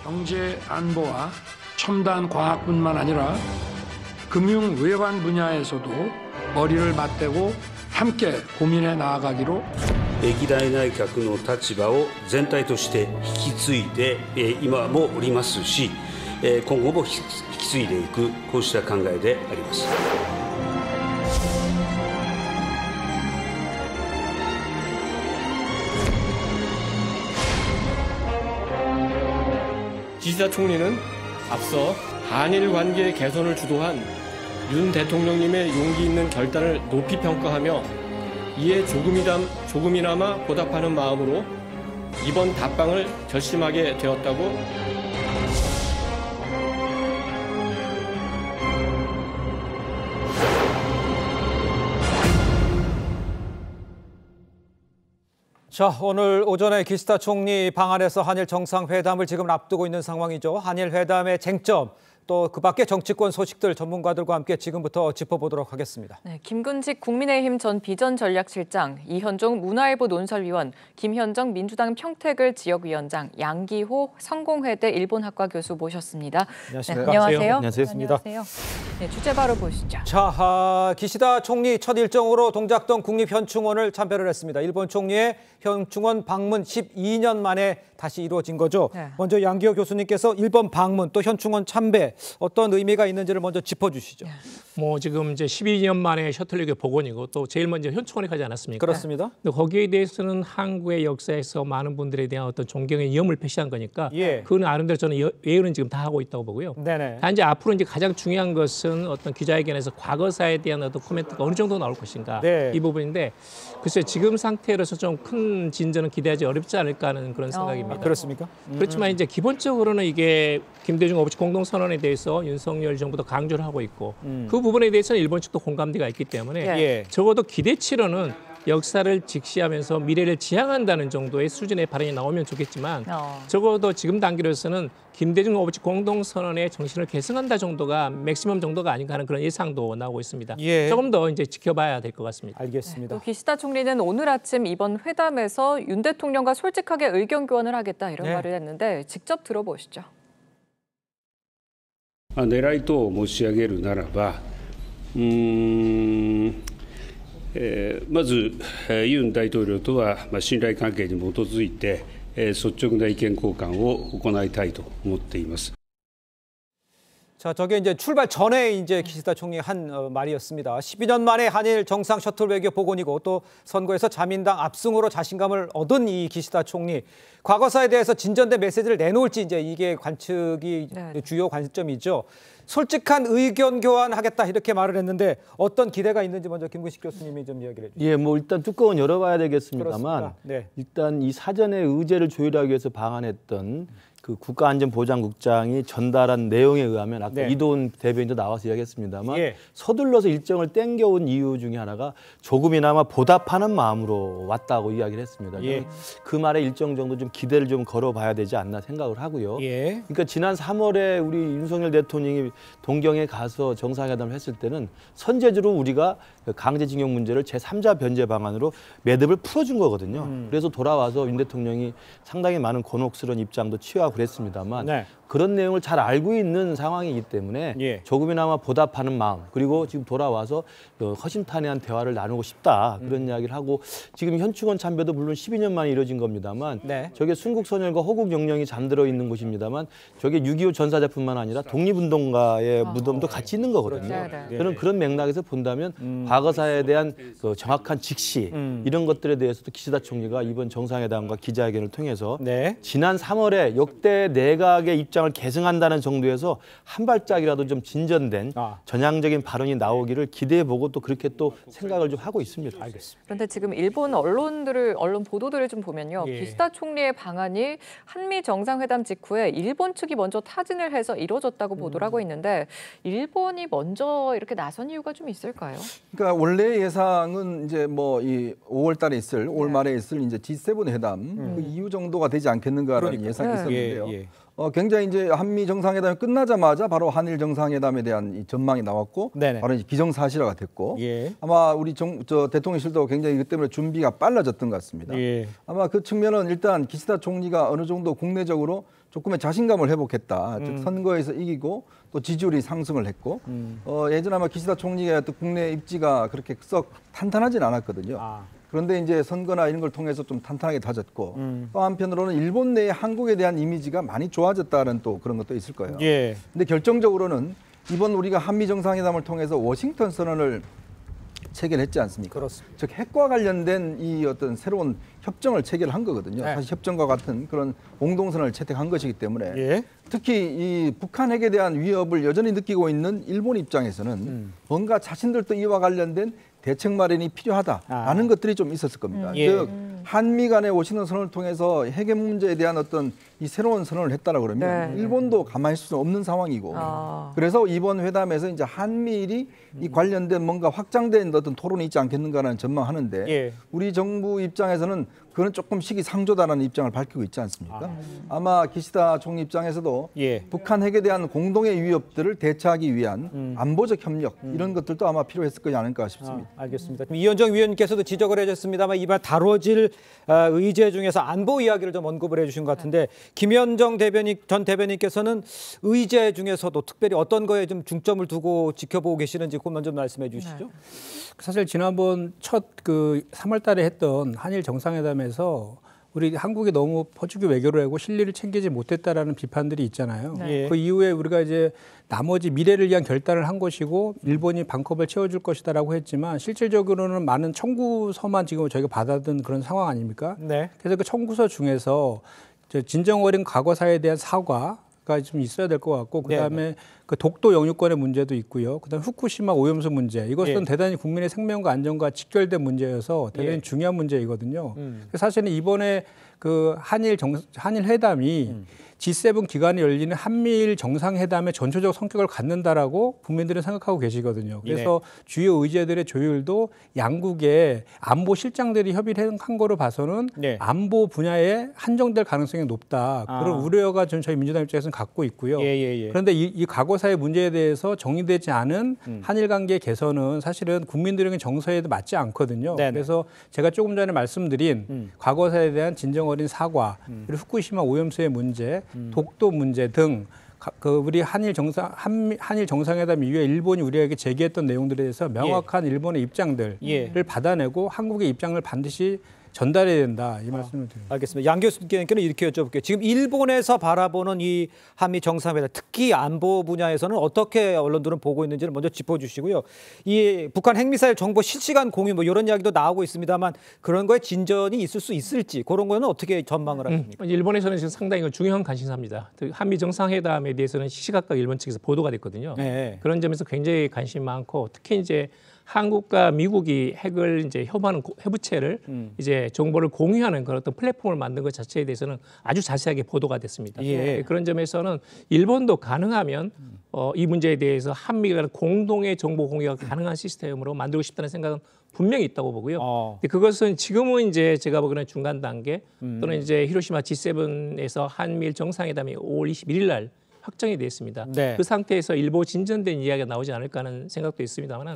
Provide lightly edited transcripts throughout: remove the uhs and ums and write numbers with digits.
경제 안보와 첨단 과학뿐만 아니라 금융 외환 분야에서도 머리를 맞대고 함께 고민해 나아가기로 議題内閣の立場を全体として引き継いで今もおりますし、今後も引き継いでいくこうした考えであります。 기시다 총리는 앞서 한일 관계 개선을 주도한 윤 대통령님의 용기 있는 결단을 높이 평가하며 이에 조금이나마 보답하는 마음으로 이번 답방을 결심하게 되었다고 자, 오늘 오전에 기시다 총리 방한에서 한일 정상회담을 지금 앞두고 있는 상황이죠. 한일 회담의 쟁점, 또 그 밖의 정치권 소식들 전문가들과 함께 지금부터 짚어보도록 하겠습니다. 네, 김근식 국민의힘 전 비전전략실장, 이현종 문화일보 논설위원, 김현정 민주당 평택을 지역위원장, 양기호 성공회대 일본학과 교수 모셨습니다. 안녕하십니까? 네, 안녕하세요. 안녕하세요. 네, 주제 바로 보시죠. 자, 기시다 총리 첫 일정으로 동작동 국립현충원을 참배를 했습니다. 일본 총리의 현충원 방문 12년 만에 다시 이루어진 거죠. 네. 먼저 양기호 교수님께서 일본 방문 또 현충원 참배 어떤 의미가 있는지를 먼저 짚어주시죠. 뭐 지금 이제 12년 만에 셔틀역의 복원이고 또 제일 먼저 현충원에 가지 않았습니까? 그렇습니다. 근데 거기에 대해서는 한국의 역사에서 많은 분들에 대한 어떤 존경의 이음을 표시한 거니까 그 나름대로 저는 예의는 지금 다 하고 있다고 보고요. 네네. 단지 앞으로 이제 가장 중요한 것은 어떤 기자회견에서 과거사에 대한 어떤 코멘트가 어느 정도 나올 것인가 이 부분인데 글쎄 지금 상태로서 좀 큰 진전은 기대하지 어렵지 않을까 하는 그런 생각입니다. 그렇습니까? 그렇지만 이제 기본적으로는 이게 김대중 오부치 공동선언에 대해서 윤석열 정부도 강조를 하고 있고 그 부분에 대해서는 일본 측도 공감대가 있기 때문에 적어도 기대치로는 역사를 직시하면서 미래를 지향한다는 정도의 수준의 발언이 나오면 좋겠지만 적어도 지금 단계로서는 김대중 오부치 공동선언의 정신을 계승한다 정도가 맥시멈 정도가 아닌가 하는 그런 예상도 나오고 있습니다. 조금 더 이제 지켜봐야 될 것 같습니다. 알겠습니다. 또 기시다 총리는 오늘 아침 이번 회담에서 윤 대통령과 솔직하게 의견 교환을 하겠다 이런 말을 했는데 직접 들어보시죠. 狙いと申し上げるならば、まずユン大統領とは信頼関係に基づいて率直な意見交換を行いたいと思っています。 자, 저게 이제 출발 전에 이제 기시다 총리 한 말이었습니다. 12년 만에 한일 정상 셔틀 외교 복원이고 또 선거에서 자민당 압승으로 자신감을 얻은 이 기시다 총리. 과거사에 대해서 진전된 메시지를 내놓을지 이제 이게 관측이 주요 관점이죠. 솔직한 의견 교환하겠다 이렇게 말을 했는데 어떤 기대가 있는지 먼저 김근식 교수님이 좀 이야기를 해주시죠. 예, 뭐 일단 뚜껑은 열어봐야 되겠습니다만 일단 이 사전에 의제를 조율하기 위해서 방한했던 그 국가안전보장국장이 전달한 내용에 의하면 아까 이도훈 대변인도 나와서 이야기했습니다만 서둘러서 일정을 땡겨온 이유 중에 하나가 조금이나마 보답하는 마음으로 왔다고 이야기를 했습니다. 그 말에 일정 정도 좀 기대를 좀 걸어봐야 되지 않나 생각을 하고요. 그러니까 지난 3월에 우리 윤석열 대통령이 동경에 가서 정상회담을 했을 때는 선제적으로 우리가 강제징용 문제를 제3자 변제 방안으로 매듭을 풀어준 거거든요. 그래서 돌아와서 윤 대통령이 상당히 많은 곤혹스러운 입장도 취하고 그랬습니다만 그런 내용을 잘 알고 있는 상황이기 때문에 조금이나마 보답하는 마음 그리고 지금 돌아와서 허심탄회한 대화를 나누고 싶다 그런 이야기를 하고 지금 현충원 참배도 물론 12년 만에 이루어진 겁니다만 저게 순국선열과 호국영령이 잠들어 있는 곳입니다만 저게 6.25 전사자뿐만 아니라 독립운동가의 무덤도 같이 있는 거거든요. 저는 그런 맥락에서 본다면 과거사에 대한 그 정확한 직시 이런 것들에 대해서도 기시다 총리가 이번 정상회담과 기자회견을 통해서 지난 3월에 역대 내각의 입장을 계승한다는 정도에서 한 발짝이라도 좀 진전된 전향적인 발언이 나오기를 기대해보고 또 그렇게 또 생각을 좀 하고 있습니다. 알겠습니다. 그런데 지금 일본 언론 보도들을 좀 보면요. 기시다 총리의 방안이 한미 정상회담 직후에 일본 측이 먼저 타진을 해서 이루어졌다고 보도를 하고 있는데 일본이 먼저 이렇게 나선 이유가 좀 있을까요? 그러니까 원래 예상은 이제 뭐 이 5월달에 있을 5월 말에 있을 이제 G7 회담 그 이후 정도가 되지 않겠는가라는 예상이 있었는데요. 굉장히 이제 한미 정상회담이 끝나자마자 바로 한일 정상회담에 대한 이 전망이 나왔고 바로 이제 기정사실화가 됐고 아마 우리 대통령실도 굉장히 그 때문에 준비가 빨라졌던 것 같습니다. 아마 그 측면은 일단 기시다 총리가 어느 정도 국내적으로 조금의 자신감을 회복했다. 즉 선거에서 이기고 또 지지율이 상승을 했고 예전에 아마 기시다 총리의 또 국내 입지가 그렇게 썩 탄탄하진 않았거든요. 그런데 이제 선거나 이런 걸 통해서 좀 탄탄하게 다졌고 또 한편으로는 일본 내에 한국에 대한 이미지가 많이 좋아졌다는 또 그런 것도 있을 거예요. 예. 근데 결정적으로는 이번 우리가 한미 정상회담을 통해서 워싱턴 선언을 체결했지 않습니까? 그렇습니다. 즉 핵과 관련된 이 어떤 새로운 협정을 체결한 거거든요. 네. 사실 협정과 같은 그런 공동선언을 채택한 것이기 때문에 예. 특히 이 북한 핵에 대한 위협을 여전히 느끼고 있는 일본 입장에서는 뭔가 자신들도 이와 관련된 대책 마련이 필요하다라는 것들이 좀 있었을 겁니다. 예. 즉 한미 간의 워싱턴 선언을 통해서 핵의 문제에 대한 어떤 이 새로운 선언을 했다라 그러면 일본도 가만히 있을 수 없는 상황이고 그래서 이번 회담에서 이제 한미일이 이 관련된 뭔가 확장된 어떤 토론이 있지 않겠는가라는 전망하는데 우리 정부 입장에서는 그건 조금 시기상조다라는 입장을 밝히고 있지 않습니까? 아마 기시다 총리 입장에서도 북한 핵에 대한 공동의 위협들을 대처하기 위한 안보적 협력 이런 것들도 아마 필요했을 거지 않을까 싶습니다. 알겠습니다. 이현정 위원께서도 지적을 해주셨습니다만 이번 다뤄질 의제 중에서 안보 이야기를 좀 언급을 해주신 것 같은데 김현정 전 대변인께서는 의제 중에서도 특별히 어떤 거에 좀 중점을 두고 지켜보고 계시는지 그것만 좀 말씀해 주시죠. 사실 지난번 첫 3월달에 했던 한일 정상회담에서 우리 한국이 너무 퍼주기 외교를 하고 실리를 챙기지 못했다라는 비판들이 있잖아요. 그 이후에 우리가 이제 나머지 미래를 위한 결단을 한 것이고 일본이 반컵을 채워줄 것이다라고 했지만 실질적으로는 많은 청구서만 지금 저희가 받아든 그런 상황 아닙니까? 그래서 그 청구서 중에서 진정 어린 과거사에 대한 사과가 좀 있어야 될 것 같고 그다음에 그 독도 영유권의 문제도 있고요. 그다음에 후쿠시마 오염수 문제 이것은 대단히 국민의 생명과 안전과 직결된 문제여서 대단히 중요한 문제이거든요. 사실은 이번에 그 한일 회담이 G7 기간에 열리는 한미일 정상회담의 전초적 성격을 갖는다라고 국민들은 생각하고 계시거든요. 그래서 주요 의제들의 조율도 양국의 안보 실장들이 협의를 한 거로 봐서는 안보 분야에 한정될 가능성이 높다. 그런 우려가 저희 민주당 입장에서는 갖고 있고요. 그런데 이 과거사의 문제에 대해서 정리되지 않은 한일 관계 개선은 사실은 국민들에게 정서에도 맞지 않거든요. 그래서 제가 조금 전에 말씀드린 과거사에 대한 진정 어린 사과, 그리고 후쿠시마 오염수의 문제, 독도 문제 등 우리 한일 정상회담 이후에 일본이 우리에게 제기했던 내용들에 대해서 명확한 일본의 입장들을 받아내고 한국의 입장을 반드시 전달해야 된다 이 말씀을 드립니다. 알겠습니다. 양 교수님께는 이렇게 여쭤볼게요. 지금 일본에서 바라보는 이 한미 정상회담, 특히 안보 분야에서는 어떻게 언론들은 보고 있는지를 먼저 짚어주시고요. 이 북한 핵미사일 정보 실시간 공유 뭐 이런 이야기도 나오고 있습니다만 그런 거에 진전이 있을 수 있을지 그런 거는 어떻게 전망을 하십니까? 일본에서는 지금 상당히 중요한 관심사입니다. 한미 정상회담에 대해서는 시시각각 일본 측에서 보도가 됐거든요. 그런 점에서 굉장히 관심이 많고 특히 이제 한국과 미국이 핵을 이제 협하는 해부체를 이제 정보를 공유하는 그런 어떤 플랫폼을 만든 것 자체에 대해서는 아주 자세하게 보도가 됐습니다. 그런 점에서는 일본도 가능하면 이 문제에 대해서 한미가 공동의 정보 공유가 가능한 시스템으로 만들고 싶다는 생각은 분명히 있다고 보고요. 그것은 지금은 이제 제가 보기에는 중간 단계 또는 이제 히로시마 G7에서 한미일 정상회담이 5월 21일 날 확정이 됐습니다. 그 상태에서 일부 진전된 이야기가 나오지 않을까 하는 생각도 있습니다만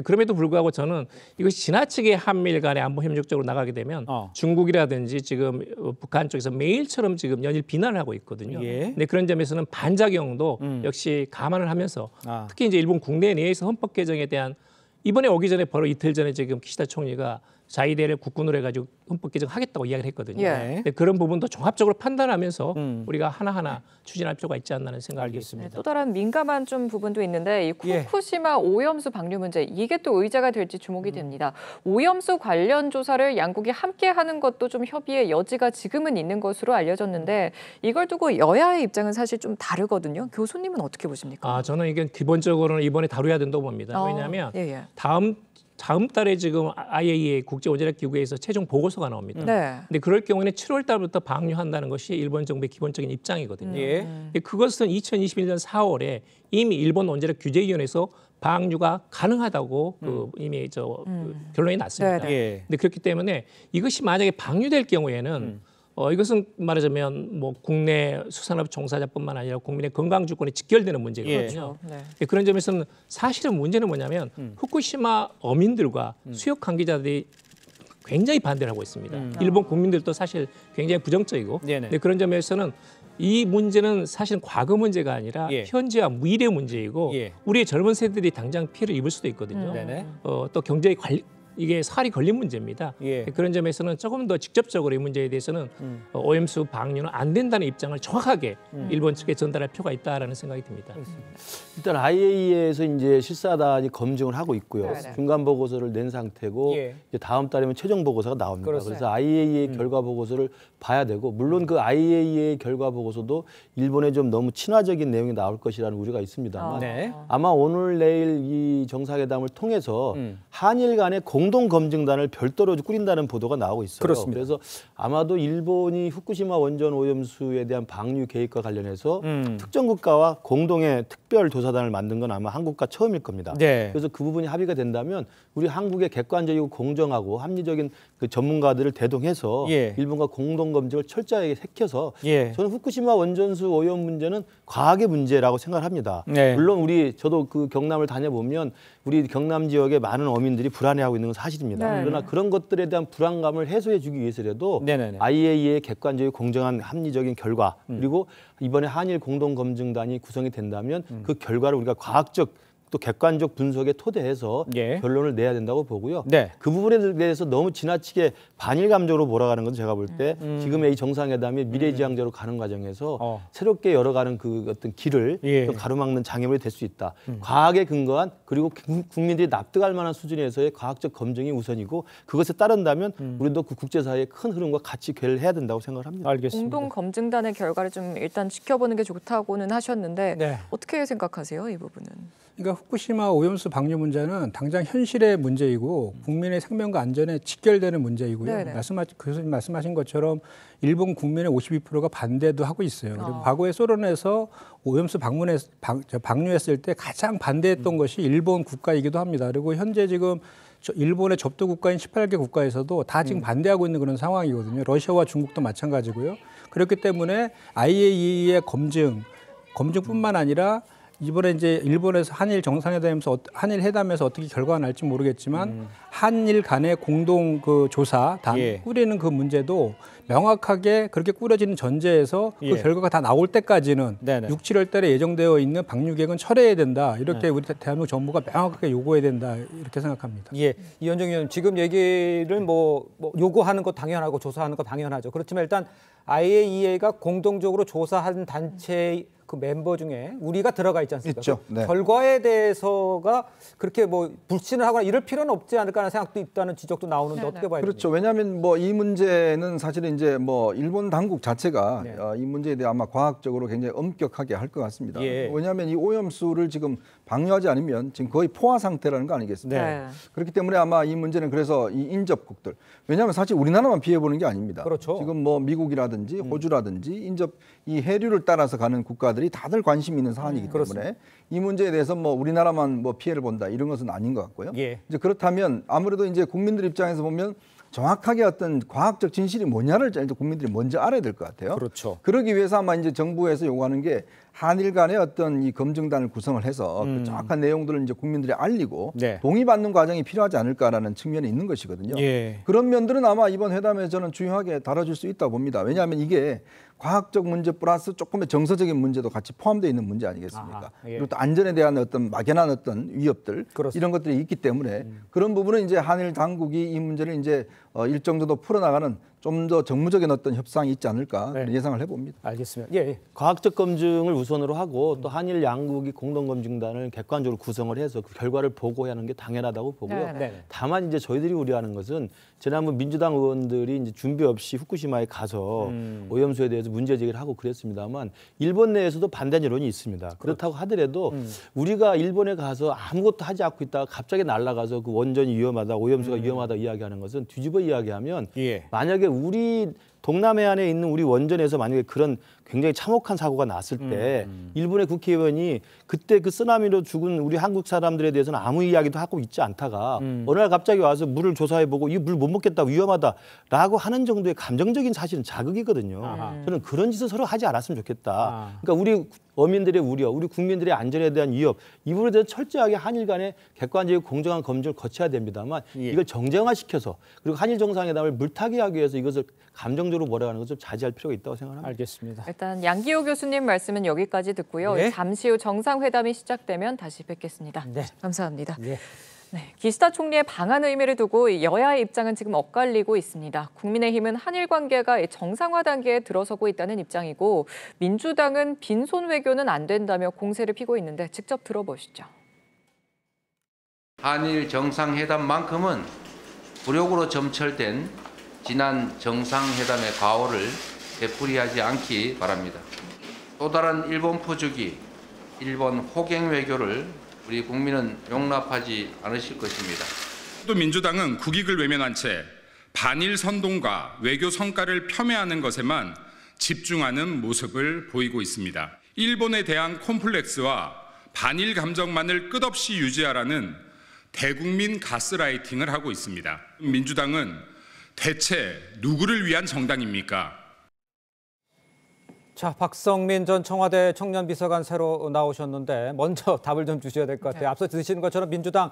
그럼에도 불구하고 저는 이것이 지나치게 한미일 간의 안보 협력적으로 나가게 되면 중국이라든지 지금 북한 쪽에서 매일처럼 지금 연일 비난을 하고 있거든요. 근데 그런 점에서는 반작용도 역시 감안을 하면서 특히 이제 일본 국내 내에서 헌법 개정에 대한 이번에 오기 전에 바로 이틀 전에 지금 기시다 총리가 자위대를 국군으로 해가지고 헌법 개정하겠다고 이야기를 했거든요. 근데 그런 부분도 종합적으로 판단하면서 우리가 하나하나 추진할 필요가 있지 않나는 생각이 있습니다. 또 다른 민감한 좀 부분도 있는데 이 후쿠시마 오염수 방류 문제 이게 또 의제가 될지 주목이 됩니다. 오염수 관련 조사를 양국이 함께 하는 것도 좀 협의의 여지가 지금은 있는 것으로 알려졌는데 이걸 두고 여야의 입장은 사실 좀 다르거든요. 교수님은 어떻게 보십니까? 저는 이게 기본적으로는 이번에 다뤄야 된다고 봅니다. 왜냐하면 다음 달에 지금 IAEA 국제원자력기구에서 최종 보고서가 나옵니다. 근데 그럴 경우에는 7월 달부터 방류한다는 것이 일본 정부의 기본적인 입장이거든요. 그것은 2021년 4월에 이미 일본 원자력 규제위원회에서 방류가 가능하다고 이미 결론이 났습니다. 근데 그렇기 때문에 이것이 만약에 방류될 경우에는 이것은 말하자면 뭐 국내 수산업 종사자뿐만 아니라 국민의 건강 주권에 직결되는 문제거든요. 그런 점에서는 사실은 문제는 뭐냐면 후쿠시마 어민들과 수역 관계자들이 굉장히 반대를 하고 있습니다. 일본 국민들도 사실 굉장히 부정적이고 그런 점에서는 이 문제는 사실 과거 문제가 아니라 현재와 미래 문제이고 우리의 젊은 세대들이 당장 피해를 입을 수도 있거든요. 또 경제에 이게 살이 걸린 문제입니다. 그런 점에서는 조금 더 직접적으로 이 문제에 대해서는 오염수 방류는 안 된다는 입장을 정확하게 일본 측에 전달할 필요가 있다라는 생각이 듭니다. 일단 IAEA에서 이제 실사단이 검증을 하고 있고요. 중간 보고서를 낸 상태고 이제 다음 달이면 최종 보고서가 나옵니다. 그래서 IAEA 결과 보고서를 봐야 되고 물론 그 IAEA 결과 보고서도 일본에 좀 너무 친화적인 내용이 나올 것이라는 우려가 있습니다만 아마 오늘 내일 이 정상회담을 통해서 한일 간의 공동 검증단을 별도로 꾸린다는 보도가 나오고 있어요. 그렇습니다. 그래서 아마도 일본이 후쿠시마 원전 오염수에 대한 방류 계획과 관련해서 특정 국가와 공동의 특별 조사단을 만든 건 아마 한국과 처음일 겁니다. 그래서 그 부분이 합의가 된다면 우리 한국의 객관적이고 공정하고 합리적인 그 전문가들을 대동해서 일본과 공동 검증을 철저하게 새겨서 저는 후쿠시마 원전수 오염 문제는 과학의 문제라고 생각을 합니다. 물론 저도 그 경남을 다녀보면 우리 경남 지역의 많은 어민들이 불안해하고 있는 건 사실입니다. 그러나 그런 것들에 대한 불안감을 해소해 주기 위해서라도 IAEA의 객관적이고 공정한 합리적인 결과 그리고 이번에 한일 공동검증단이 구성이 된다면 그 결과를 우리가 과학적 또 객관적 분석에 토대해서 결론을 내야 된다고 보고요. 그 부분에 대해서 너무 지나치게 반일 감정으로 몰아가는 건 제가 볼 때 지금의 이 정상회담이 미래지향적으로 가는 과정에서 새롭게 열어가는 그 어떤 길을 또 가로막는 장애물이 될 수 있다. 과학에 근거한 그리고 국민들이 납득할 만한 수준에서의 과학적 검증이 우선이고 그것에 따른다면 우리도 그 국제사회의 큰 흐름과 같이 궤를 된다고 생각을 합니다. 알겠습니다. 공동 검증단의 결과를 좀 일단 지켜보는 게 좋다고는 하셨는데 어떻게 생각하세요, 이 부분은? 그러니까 후쿠시마 오염수 방류 문제는 당장 현실의 문제이고 국민의 생명과 안전에 직결되는 문제이고요. 교수님 말씀하신 것처럼 일본 국민의 52%가 반대도 하고 있어요. 그리고 과거에 소련에서 오염수 방류했을 때 가장 반대했던 것이 일본 국가이기도 합니다. 그리고 현재 지금 일본의 접도 국가인 18개 국가에서도 다 지금 반대하고 있는 그런 상황이거든요. 러시아와 중국도 마찬가지고요. 그렇기 때문에 IAEA의 검증뿐만 아니라 이번에 이제 일본에서 한일 정상회담에서 한일 회담에서 어떻게 결과가 날지 모르겠지만 한일 간의 공동 그 조사단 꾸리는 그 문제도 명확하게 그렇게 꾸려지는 전제에서 그 결과가 다 나올 때까지는 6, 7월 달에 예정되어 있는 방류 계획은 철회해야 된다. 이렇게 우리 대한민국 정부가 명확하게 요구해야 된다. 이렇게 생각합니다. 이현정 의원님 지금 얘기를 뭐 요구하는 것 당연하고 조사하는 것 당연하죠. 그렇지만 일단 IAEA가 공동적으로 조사한 단체 그 멤버 중에 우리가 들어가 있지 않습니까? 있죠. 결과에 대해서가 그렇게 뭐 불신을 하거나 이럴 필요는 없지 않을까 하는 생각도 있다는 지적도 나오는데 어떻게 봐야 됩니까? 그렇죠. 왜냐하면 뭐 이 문제는 사실은 이제 뭐 일본 당국 자체가 이 문제에 대해 아마 과학적으로 굉장히 엄격하게 할 것 같습니다. 왜냐하면 이 오염수를 지금 방류하지 않으면 지금 거의 포화 상태라는 거 아니겠습니까? 그렇기 때문에 아마 이 문제는 그래서 이 인접국들 왜냐하면 사실 우리나라만 피해 보는 게 아닙니다. 지금 뭐 미국이라든지 호주라든지 인접 이 해류를 따라서 가는 국가들이 다들 관심 있는 사안이기 때문에 이 문제에 대해서 뭐 우리나라만 뭐 피해를 본다 이런 것은 아닌 것 같고요. 이제 그렇다면 아무래도 이제 국민들 입장에서 보면 정확하게 어떤 과학적 진실이 뭐냐를 이제 국민들이 먼저 알아야 될 것 같아요. 그러기 위해서 아마 이제 정부에서 요구하는 게 한일 간의 어떤 이 검증단을 구성을 해서 그 정확한 내용들을 이제 국민들이 알리고 동의받는 과정이 필요하지 않을까라는 측면이 있는 것이거든요. 그런 면들은 아마 이번 회담에서 저는 중요하게 다뤄질 수 있다고 봅니다. 왜냐하면 이게 과학적 문제 플러스 조금의 정서적인 문제도 같이 포함되어 있는 문제 아니겠습니까? 그리고 또 안전에 대한 어떤 막연한 어떤 위협들 이런 것들이 있기 때문에 그런 부분은 이제 한일 당국이 이 문제를 이제 일정 정도 풀어나가는 좀 더 정무적인 어떤 협상이 있지 않을까 예상을 해봅니다. 알겠습니다. 과학적 검증을 우선으로 하고 또 한일 양국이 공동검증단을 객관적으로 구성을 해서 그 결과를 보고하는 게 당연하다고 보고요. 다만 이제 저희들이 우려하는 것은 지난번 민주당 의원들이 이제 준비 없이 후쿠시마에 가서 오염수에 대해서 문제 제기를 하고 그랬습니다만 일본 내에서도 반대 여론이 있습니다. 그렇다고 하더라도 우리가 일본에 가서 아무것도 하지 않고 있다가 갑자기 날아가서 그 원전이 위험하다, 오염수가 위험하다 이야기하는 것은 뒤집어 이야기하면 만약에 우리 동남해안에 있는 우리 원전에서 만약에 그런 굉장히 참혹한 사고가 났을 때 일본의 국회의원이 그때 그 쓰나미로 죽은 우리 한국 사람들에 대해서는 아무 이야기도 하고 있지 않다가 어느 날 갑자기 와서 물을 조사해보고 이 물 못 먹겠다 위험하다라고 하는 정도의 감정적인 사실은 자극이거든요. 저는 그런 짓을 서로 하지 않았으면 좋겠다. 그러니까 우리 어민들의 우려, 우리 국민들의 안전에 대한 위협 이 부분에 대해서 철저하게 한일 간의 객관적이고 공정한 검증을 거쳐야 됩니다만 이걸 정쟁화시켜서 그리고 한일 정상회담을 물타기 하기 위해서 이것을 감정적 부정적으로 몰아가는 것 좀 자제할 필요가 있다고 생각합니다. 알겠습니다. 일단 양기호 교수님 말씀은 여기까지 듣고요. 네. 잠시 후 정상회담이 시작되면 다시 뵙겠습니다. 네. 감사합니다. 네. 네, 기시다 총리의 방한 의미를 두고 여야의 입장은 지금 엇갈리고 있습니다. 국민의힘은 한일 관계가 정상화 단계에 들어서고 있다는 입장이고 민주당은 빈손 외교는 안 된다며 공세를 피고 있는데 직접 들어보시죠. 한일 정상회담만큼은 굴욕으로 점철된 지난 정상회담의 과오를 되풀이하지 않기 바랍니다. 또 다른 일본 포주기, 일본 호갱 외교를 우리 국민은 용납하지 않으실 것입니다. 또 민주당은 국익을 외면한 채 반일 선동과 외교 성과를 폄훼하는 것에만 집중하는 모습을 보이고 있습니다. 일본에 대한 콤플렉스와 반일 감정만을 끝없이 유지하라는 대국민 가스라이팅을 하고 있습니다. 민주당은 대체 누구를 위한 정당입니까? 자, 박성민 전 청와대 청년비서관 새로 나오셨는데 먼저 답을 좀 주셔야 될 것 같아요. 앞서 들으시는 것처럼 민주당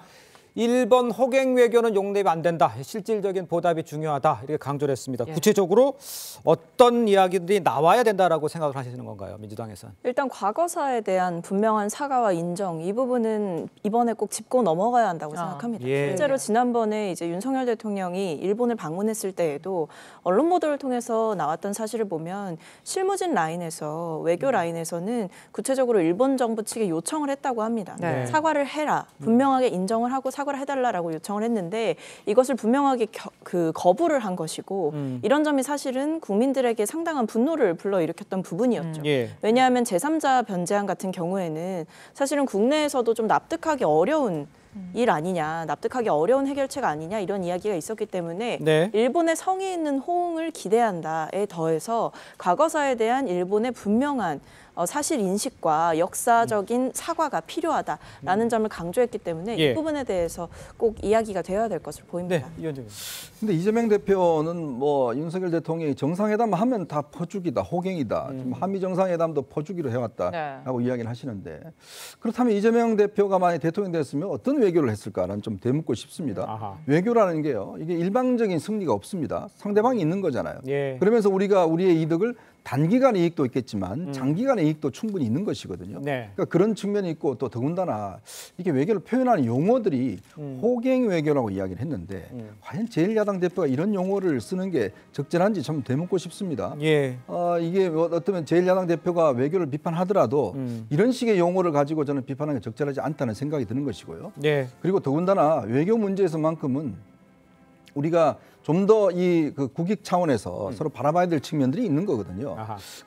일본 호갱 외교는 용납이 안 된다. 실질적인 보답이 중요하다. 이렇게 강조를 했습니다. 구체적으로 어떤 이야기들이 나와야 된다라고 생각을 하시는 건가요? 민주당에서는. 일단 과거사에 대한 분명한 사과와 인정 이 부분은 이번에 꼭 짚고 넘어가야 한다고 생각합니다. 실제로 지난번에 이제 윤석열 대통령이 일본을 방문했을 때에도 언론 보도를 통해서 나왔던 사실을 보면 실무진 라인에서 외교 라인에서는 구체적으로 일본 정부 측에 요청을 했다고 합니다. 사과를 해라. 분명하게 인정을 하고 사과를 해달라고 요청을 했는데 이것을 분명하게 거부를 한 것이고 이런 점이 사실은 국민들에게 상당한 분노를 불러일으켰던 부분이었죠. 왜냐하면 제3자 변제안 같은 경우에는 사실은 국내에서도 좀 납득하기 어려운 일 아니냐, 납득하기 어려운 해결책 아니냐 이런 이야기가 있었기 때문에 일본의 성의 있는 호응을 기대한다에 더해서 과거사에 대한 일본의 분명한 사실 인식과 역사적인 사과가 필요하다라는 점을 강조했기 때문에 이 부분에 대해서 꼭 이야기가 되어야 될 것으로 보입니다. 근데 이재명 대표는 뭐 윤석열 대통령이 정상회담 하면 다 퍼주기다, 호갱이다. 지금 한미 정상회담도 퍼주기로 해왔다라고 이야기를 하시는데 그렇다면 이재명 대표가 만약 대통령 됐으면 어떤 외교를 했을까라는 좀 되묻고 싶습니다. 외교라는 게요, 이게 일방적인 승리가 없습니다. 상대방이 있는 거잖아요. 그러면서 우리가 우리의 이득을 단기간의 이익도 있겠지만 장기간의 이익도 충분히 있는 것이거든요. 그러니까 그런 측면이 있고 또 더군다나 이게 외교를 표현하는 용어들이 호갱 외교라고 이야기를 했는데 과연 제1야당 대표가 이런 용어를 쓰는 게 적절한지 좀 되묻고 싶습니다. 이게 어쩌면 제1야당 대표가 외교를 비판하더라도 이런 식의 용어를 가지고 저는 비판하는 게 적절하지 않다는 생각이 드는 것이고요. 그리고 더군다나 외교 문제에서만큼은 우리가 좀 더 이 국익 차원에서 서로 바라봐야 될 측면들이 있는 거거든요.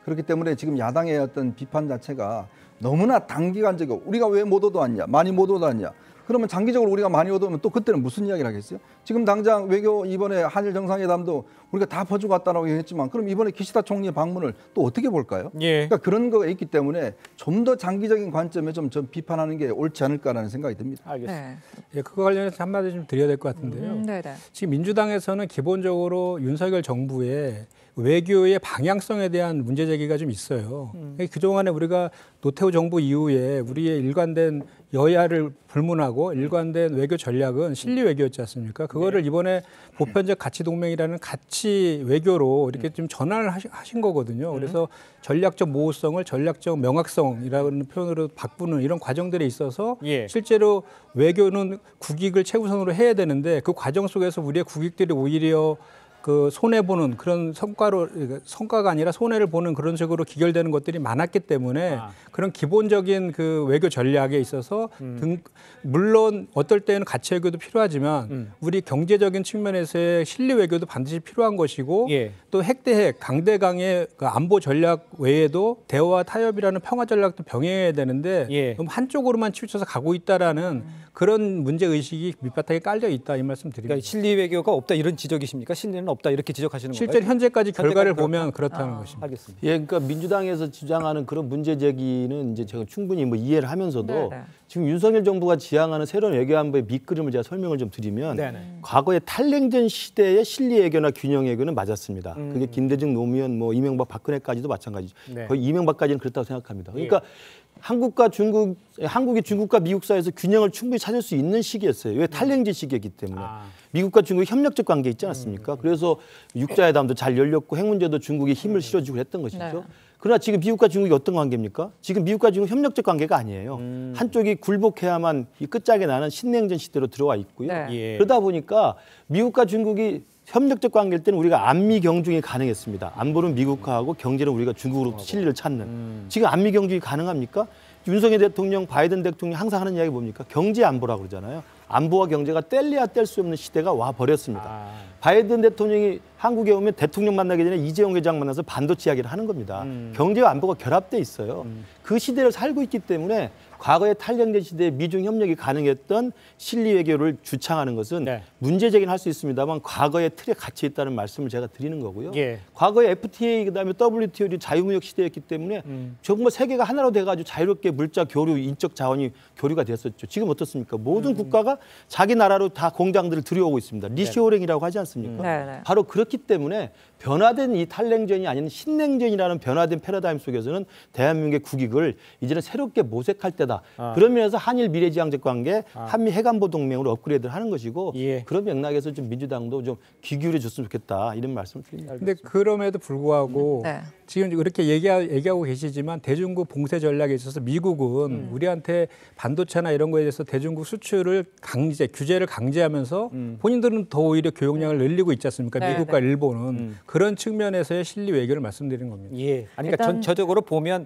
그렇기 때문에 지금 야당의 어떤 비판 자체가 너무나 단기간적이고 우리가 왜 못 얻어왔냐, 많이 못 얻어왔냐. 그러면 장기적으로 우리가 많이 얻어오면 또 그때는 무슨 이야기를 하겠어요? 지금 당장 외교 이번에 한일 정상회담도 우리가 다 퍼주고 왔다라고 했지만 그럼 이번에 기시다 총리의 방문을 또 어떻게 볼까요? 그러니까 그런 거가 있기 때문에 좀 더 장기적인 관점에 좀 비판하는 게 옳지 않을까라는 생각이 듭니다. 알겠습니다. 그거 관련해서 한마디 좀 드려야 될 것 같은데요. 지금 민주당에서는 기본적으로 윤석열 정부의 외교의 방향성에 대한 문제 제기가 좀 있어요. 그동안에 우리가 노태우 정부 이후에 우리의 일관된 여야를 불문하고 일관된 외교 전략은 실리 외교였지 않습니까? 그거를 이번에 보편적 가치 동맹이라는 가치 외교로 이렇게 좀 전환을 하신 거거든요. 그래서 전략적 모호성을 전략적 명확성이라는 표현으로 바꾸는 이런 과정들에 있어서 실제로 외교는 국익을 최우선으로 해야 되는데 그 과정 속에서 우리의 국익들이 오히려 그 손해보는 그런 성과가 아니라 손해를 보는 그런 식으로 기결되는 것들이 많았기 때문에 그런 기본적인 그 외교 전략에 있어서 물론 어떨 때는 가치 외교도 필요하지만 우리 경제적인 측면에서의 실리 외교도 반드시 필요한 것이고 또 핵대핵, 강대강의 그 안보 전략 외에도 대화와 타협이라는 평화 전략도 병행해야 되는데 너무 한쪽으로만 치우쳐서 가고 있다라는 그런 문제 의식이 밑바닥에 깔려 있다 이 말씀 드립니다. 그러니까 실리 외교가 없다 이런 지적이십니까? 실리는 없다 이렇게 지적하시는 건가요? 실제 현재까지 결과를 보면 그렇다는 것입니다. 알겠습니다. 그러니까 민주당에서 주장하는 그런 문제 제기는 이제 제가 충분히 뭐 이해를 하면서도 지금 윤석열 정부가 지향하는 새로운 외교 안보의 밑그림을 제가 설명을 좀 드리면 과거의 탈냉전 시대의 실리 외교나 균형 외교는 맞았습니다. 그게 김대중, 노무현, 뭐 이명박, 박근혜까지도 마찬가지죠. 거의 이명박까지는 그렇다고 생각합니다. 그러니까 한국이 중국과 미국 사이에서 균형을 충분히 찾을 수 있는 시기였어요. 왜 탈냉제 시기였기 때문에. 미국과 중국이 협력적 관계 있지 않습니까? 그래서 육자회담도 잘 열렸고 핵 문제도 중국이 힘을 실어주고 했던 것이죠. 네. 그러나 지금 미국과 중국이 어떤 관계입니까? 지금 미국과 중국 협력적 관계가 아니에요. 한쪽이 굴복해야만 이 끝장에 나는 신냉전 시대로 들어와 있고요. 네. 그러다 보니까 미국과 중국이 협력적 관계일 때는 우리가 안미 경중이 가능했습니다. 안보는 미국하고 경제는 우리가 중국으로부터 실리를 찾는. 지금 안미 경중이 가능합니까? 윤석열 대통령, 바이든 대통령이 항상 하는 이야기 뭡니까? 경제 안보라고 그러잖아요. 안보와 경제가 뗄래야 뗄 수 없는 시대가 와 버렸습니다. 바이든 대통령이 한국에 오면 대통령 만나기 전에 이재용 회장 만나서 반도체 이야기를 하는 겁니다. 경제와 안보가 결합돼 있어요. 그 시대를 살고 있기 때문에 과거의 탈냉제 시대에 미중 협력이 가능했던 실리 외교를 주창하는 것은 네. 문제제기는 할 수 있습니다만 과거의 틀에 갇혀 있다는 말씀을 제가 드리는 거고요. 예. 과거에 FTA 그다음에 WTO 자유무역 시대였기 때문에 정말 세계가 하나로 돼가지고 자유롭게 물자 교류, 인적 자원이 교류가 됐었죠. 지금 어떻습니까? 모든 국가가 자기 나라로 다 공장들을 들여오고 있습니다. 리쇼어링이라고 하지 않습니까? 바로 그렇기 때문에 변화된 이 탈냉전이 아닌 신냉전이라는 변화된 패러다임 속에서는 대한민국의 국익을 이제는 새롭게 모색할 때다. 그런 면에서 한일 미래지향적 관계, 한미 핵안보 동맹으로 업그레이드를 하는 것이고 예. 그런 맥락에서 좀 민주당도 좀 귀 기울여 줬으면 좋겠다 이런 말씀을 드립니다. 그런데 그럼에도 불구하고 네. 지금 그렇게 얘기하고 계시지만 대중국 봉쇄 전략에 있어서 미국은 우리한테 반도체나 이런 거에 대해서 대중국 수출을 규제를 강제하면서 본인들은 더 오히려 교역량을 늘리고 있지 않습니까? 네, 미국과 네. 일본은 그런 측면에서의 실리 외교를 말씀드린 겁니다. 예. 아니, 그러니까 전체적으로 보면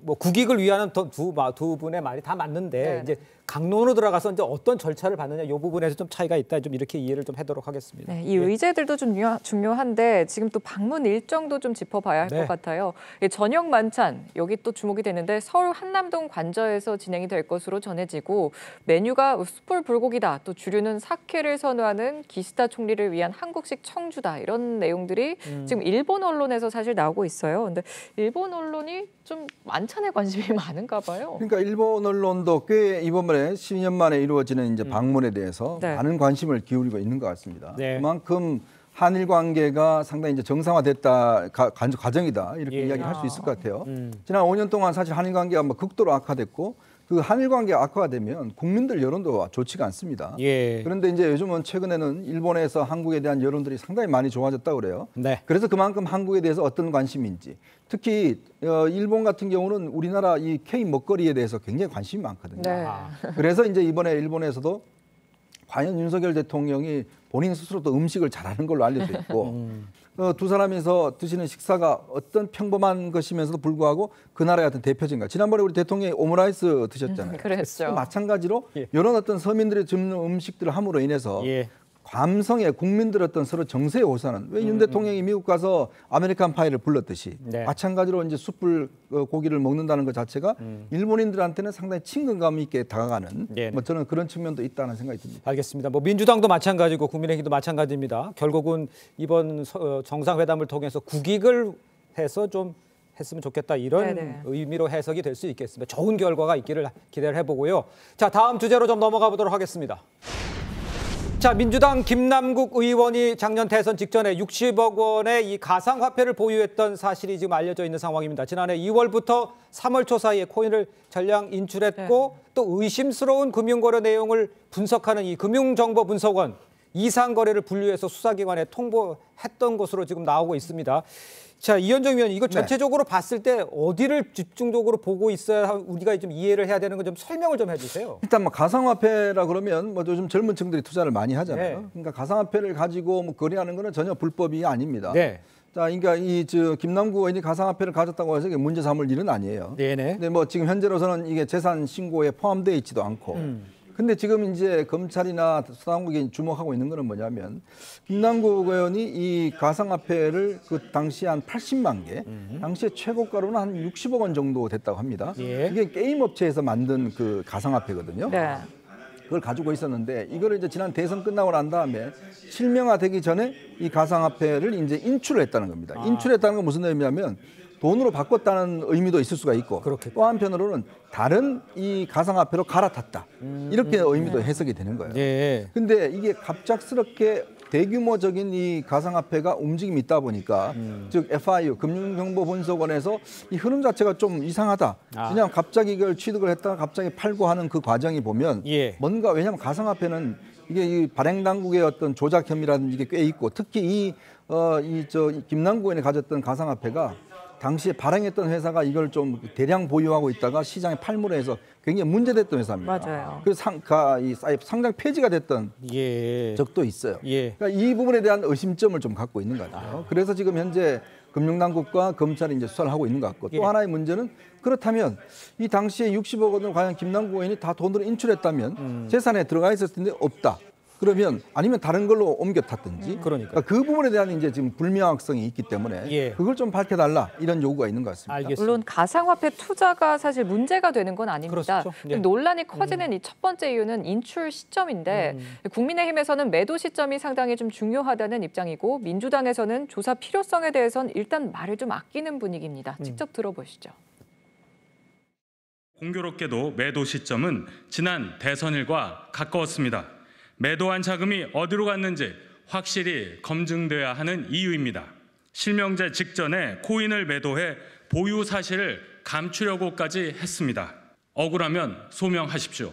뭐 국익을 위하는 두 분의 말이 다 맞는데 네. 이제 강론으로 들어가서 이제 어떤 절차를 받느냐 이 부분에서 좀 차이가 있다. 좀 이렇게 이해를 좀 하도록 하겠습니다. 네, 이 의제들도 좀 중요한데 지금 또 방문 일정도 좀 짚어봐야 할 것 같아요. 저녁 만찬 여기 또 주목이 되는데 서울 한남동 관저에서 진행이 될 것으로 전해지고 메뉴가 숯불 불고기다. 또 주류는 사케를 선호하는 기시다 총리를 위한 한국식 청주다. 이런 내용들이 지금 일본 언론에서 사실 나오고 있어요. 근데 일본 언론이 좀 만찬에 관심이 많은가 봐요. 그러니까 일본 언론도 꽤 이번에 10년 만에 이루어지는 이제 방문에 대해서 네. 많은 관심을 기울이고 있는 것 같습니다. 네. 그만큼 한일 관계가 상당히 이제 정상화됐다 과정이다 이렇게 예. 이야기할 수 있을 것 같아요. 지난 5년 동안 사실 한일 관계가 극도로 악화됐고 그 한일 관계가 악화가 되면 국민들 여론도 좋지가 않습니다. 예. 그런데 이제 요즘은 최근에는 일본에서 한국에 대한 여론들이 상당히 많이 좋아졌다고 그래요. 네. 그래서 그만큼 한국에 대해서 어떤 관심인지 특히 일본 같은 경우는 우리나라 이 K 먹거리에 대해서 굉장히 관심이 많거든요. 네. 그래서 이제 이번에 일본에서도 과연 윤석열 대통령이 본인 스스로도 음식을 잘하는 걸로 알려져 있고 두 사람이서 드시는 식사가 어떤 평범한 것이면서도 불구하고 그 나라의 어떤 대표적인가. 지난번에 우리 대통령이 오므라이스 드셨잖아요. 그랬죠. 마찬가지로 이런 어떤 서민들이 줍는 음식들을 함으로 인해서 감성의 국민들 어떤 서로 정세에 호소하는 왜 윤 대통령이 미국 가서 아메리칸 파이를 불렀듯이 네. 마찬가지로 이제 숯불 고기를 먹는다는 것 자체가 일본인들한테는 상당히 친근감 있게 다가가는 뭐 저는 그런 측면도 있다는 생각이 듭니다. 알겠습니다. 뭐 민주당도 마찬가지고 국민의힘도 마찬가지입니다. 결국은 이번 정상회담을 통해서 국익을 해서 좀 했으면 좋겠다 이런 네네. 의미로 해석이 될 수 있겠습니다. 좋은 결과가 있기를 기대를 해보고요. 자, 다음 주제로 좀 넘어가 보도록 하겠습니다. 자, 민주당 김남국 의원이 작년 대선 직전에 60억 원의 이 가상화폐를 보유했던 사실이 지금 알려져 있는 상황입니다. 지난해 2월부터 3월 초 사이에 코인을 전량 인출했고 또 의심스러운 금융거래 내용을 분석하는 이 금융정보분석원 이상거래를 분류해서 수사기관에 통보했던 것으로 지금 나오고 있습니다. 자, 이현정 위원, 이거 전체적으로 봤을 때 어디를 집중적으로 보고 있어야 우리가 좀 이해를 해야 되는 거 좀 설명을 좀 해주세요. 일단 뭐 가상화폐라 그러면 뭐 요즘 젊은 층들이 투자를 많이 하잖아요. 그러니까 가상화폐를 가지고 뭐 거래하는 거는 전혀 불법이 아닙니다. 자, 그러니까 김남국 의원이 가상화폐를 가졌다고 해서 이게 문제 삼을 일은 아니에요. 근데 뭐 지금 현재로서는 이게 재산 신고에 포함되어 있지도 않고. 근데 지금 이제 검찰이나 수사당국이 주목하고 있는 거는 뭐냐면 김남국 의원이 이 가상화폐를 그 당시 한 80만 개, 당시에 최고가로는 한 60억 원 정도 됐다고 합니다. 이게 게임 업체에서 만든 그 가상화폐거든요. 네. 그걸 가지고 있었는데 이거를 이제 지난 대선 끝나고 난 다음에 실명화되기 전에 이 가상화폐를 이제 인출을 했다는 겁니다. 인출했다는 건 무슨 의미냐면 돈으로 바꿨다는 의미도 있을 수가 있고 또 한편으로는 다른 이 가상화폐로 갈아탔다. 이렇게 의미도 해석이 되는 거예요. 근데 이게 갑작스럽게 대규모적인 이 가상화폐가 움직임이 있다 보니까 즉 FIU 금융정보분석원에서 이 흐름 자체가 좀 이상하다. 그냥 갑자기 이걸 취득을 했다가 갑자기 팔고 하는 그 과정이 보면 뭔가 왜냐하면 가상화폐는 이게 이 발행 당국의 어떤 조작 혐의라든지 이게 꽤 있고 특히 김남국 의원이 가졌던 가상화폐가 당시에 발행했던 회사가 이걸 좀 대량 보유하고 있다가 시장에 팔므로 해서 굉장히 문제됐던 회사입니다. 맞아요. 그래서 상장 폐지가 됐던 적도 있어요. 그러니까 이 부분에 대한 의심점을 좀 갖고 있는 것 같아요. 그래서 지금 현재 금융당국과 검찰이 이제 수사를 하고 있는 것 같고 또 하나의 문제는 그렇다면 이 당시에 60억 원을 과연 김남국 의원이 다 돈으로 인출했다면 재산에 들어가 있었을 텐데 없다. 그러면 아니면 다른 걸로 옮겨 탔든지 그러니까 그 부분에 대한 이제 지금 불명확성이 있기 때문에 그걸 좀 밝혀달라 이런 요구가 있는 것 같습니다. 알겠습니다. 물론 가상화폐 투자가 사실 문제가 되는 건 아닙니다. 논란이 커지는 이 첫 번째 이유는 인출 시점인데 국민의힘에서는 매도 시점이 상당히 좀 중요하다는 입장이고 민주당에서는 조사 필요성에 대해서는 일단 말을 좀 아끼는 분위기입니다. 직접 들어보시죠. 공교롭게도 매도 시점은 지난 대선일과 가까웠습니다. 매도한 자금이 어디로 갔는지 확실히 검증돼야 하는 이유입니다. 실명제 직전에 코인을 매도해 보유 사실을 감추려고까지 했습니다. 억울하면 소명하십시오.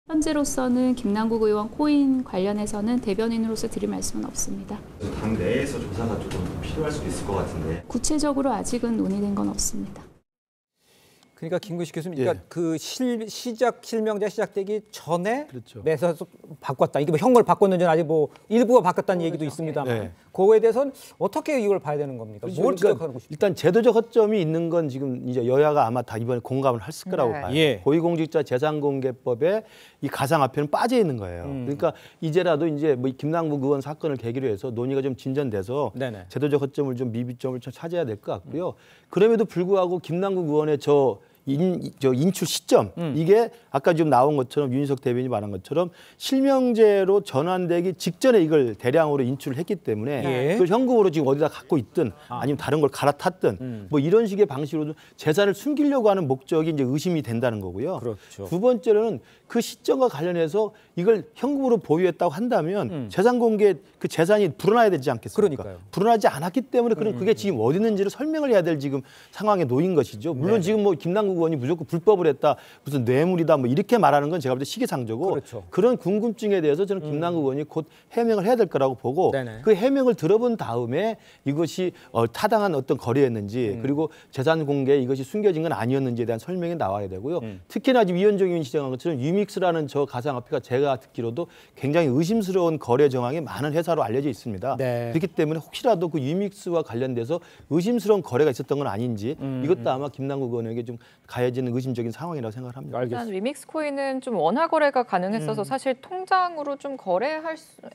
현재로서는 김남국 의원 코인 관련해서는 대변인으로서 드릴 말씀은 없습니다. 당 내에서 조사가 조금 필요할 수도 있을 것 같은데. 구체적으로 아직은 논의된 건 없습니다. 그러니까 김근식 교수님, 그러니까 그 실명제 시작되기 전에 매수해서 바꿨다. 이게 뭐 형을 바꿨는지는 아직 뭐 일부가 바꿨다는 얘기도 있습니다만 그거에 대해서는 어떻게 이걸 봐야 되는 겁니까? 뭘 지적하고 싶습니까? 일단 제도적 허점이 있는 건 지금 이제 여야가 아마 다 이번에 공감을 했을 거라고 봐요. 고위공직자 재산공개법에 이 가상화폐는 빠져 있는 거예요. 그러니까 이제라도 이제 뭐 김남국 의원 사건을 계기로 해서 논의가 좀 진전돼서 제도적 허점을 좀 미비점을 좀 찾아야 될 것 같고요. 그럼에도 불구하고 김남국 의원의 인출 시점 이게 아까 지금 나온 것처럼 윤희석 대변인이 말한 것처럼 실명제로 전환되기 직전에 이걸 대량으로 인출을 했기 때문에 그걸 현금으로 지금 어디다 갖고 있든 아니면 다른 걸 갈아탔든 뭐 이런 식의 방식으로 재산을 숨기려고 하는 목적이 이제 의심이 된다는 거고요. 두 번째로는 그 시점과 관련해서 이걸 현금으로 보유했다고 한다면 재산 공개 그 재산이 불어나야 되지 않겠습니까? 불어나지 않았기 때문에 그게 지금 어디 있는지를 설명을 해야 될 지금 상황에 놓인 것이죠. 물론 지금 뭐 김남국 의원이 무조건 불법을 했다, 무슨 뇌물이다 뭐 이렇게 말하는 건 제가 볼 때 시기상조고 그런 궁금증에 대해서 저는 김남국 의원이 곧 해명을 해야 될 거라고 보고 그 해명을 들어본 다음에 이것이 타당한 어떤 거래였는지 그리고 재산 공개 이것이 숨겨진 건 아니었는지에 대한 설명이 나와야 되고요. 특히나 지금 위원정 의원이 지적한 것처럼 유믹스라는 저 가상화폐가 제가 듣기로도 굉장히 의심스러운 거래 정황이 많은 회사로 알려져 있습니다. 그렇기 때문에 혹시라도 그 유믹스와 관련돼서 의심스러운 거래가 있었던 건 아닌지 이것도 아마 김남국 의원에게 좀 가해지는 의심적인 상황이라고 생각을 합니다. 일단 위믹스 코인은 좀 원화 거래가 가능했어서 사실 통장으로 좀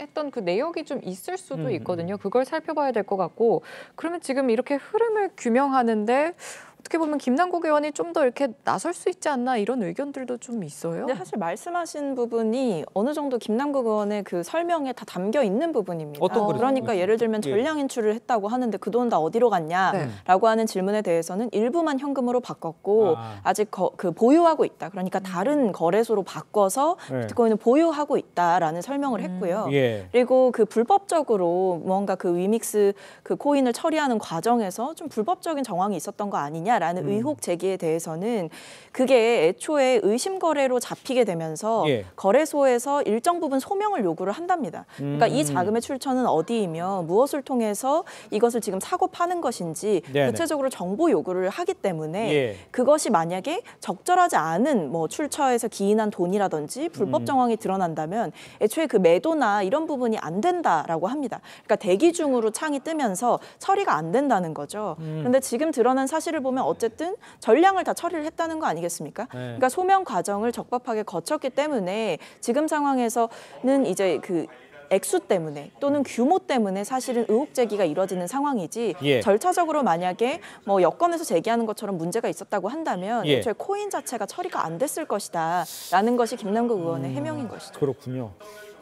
했던 그 내역이 좀 있을 수도 있거든요. 그걸 살펴봐야 될 것 같고 그러면 지금 이렇게 흐름을 규명하는데 어떻게 보면 김남국 의원이 좀 더 이렇게 나설 수 있지 않나 이런 의견들도 좀 있어요. 근데 사실 말씀하신 부분이 어느 정도 김남국 의원의 그 설명에 다 담겨 있는 부분입니다. 그러니까 예를 들면 전량 인출을 했다고 하는데 그 돈 다 어디로 갔냐라고 하는 질문에 대해서는 일부만 현금으로 바꿨고 아직 그 보유하고 있다. 그러니까 다른 거래소로 바꿔서 비트코인을 보유하고 있다라는 설명을 했고요. 그리고 그 불법적으로 뭔가 그 위믹스 그 코인을 처리하는 과정에서 좀 불법적인 정황이 있었던 거 아니냐라는 의혹 제기에 대해서는 그게 애초에 의심 거래로 잡히게 되면서 거래소에서 일정 부분 소명을 요구를 한답니다. 그러니까 이 자금의 출처는 어디이며 무엇을 통해서 이것을 지금 사고 파는 것인지 구체적으로 정보 요구를 하기 때문에 그것이 만약에 적절하지 않은 뭐 출처에서 기인한 돈이라든지 불법 정황이 드러난다면 애초에 그 매도나 이런 부분이 안 된다라고 합니다. 그러니까 대기 중으로 창이 뜨면서 처리가 안 된다는 거죠. 그런데 지금 드러난 사실을 보면 어쨌든 전량을 다 처리를 했다는 거 아니겠습니까? 그러니까 소명 과정을 적법하게 거쳤기 때문에 지금 상황에서는 이제 그 액수 때문에 또는 규모 때문에 사실은 의혹 제기가 이뤄지는 상황이지 절차적으로 만약에 뭐 여건에서 제기하는 것처럼 문제가 있었다고 한다면 애초에 코인 자체가 처리가 안 됐을 것이다라는 것이 김남국 의원의 해명인 것이죠. 그렇군요.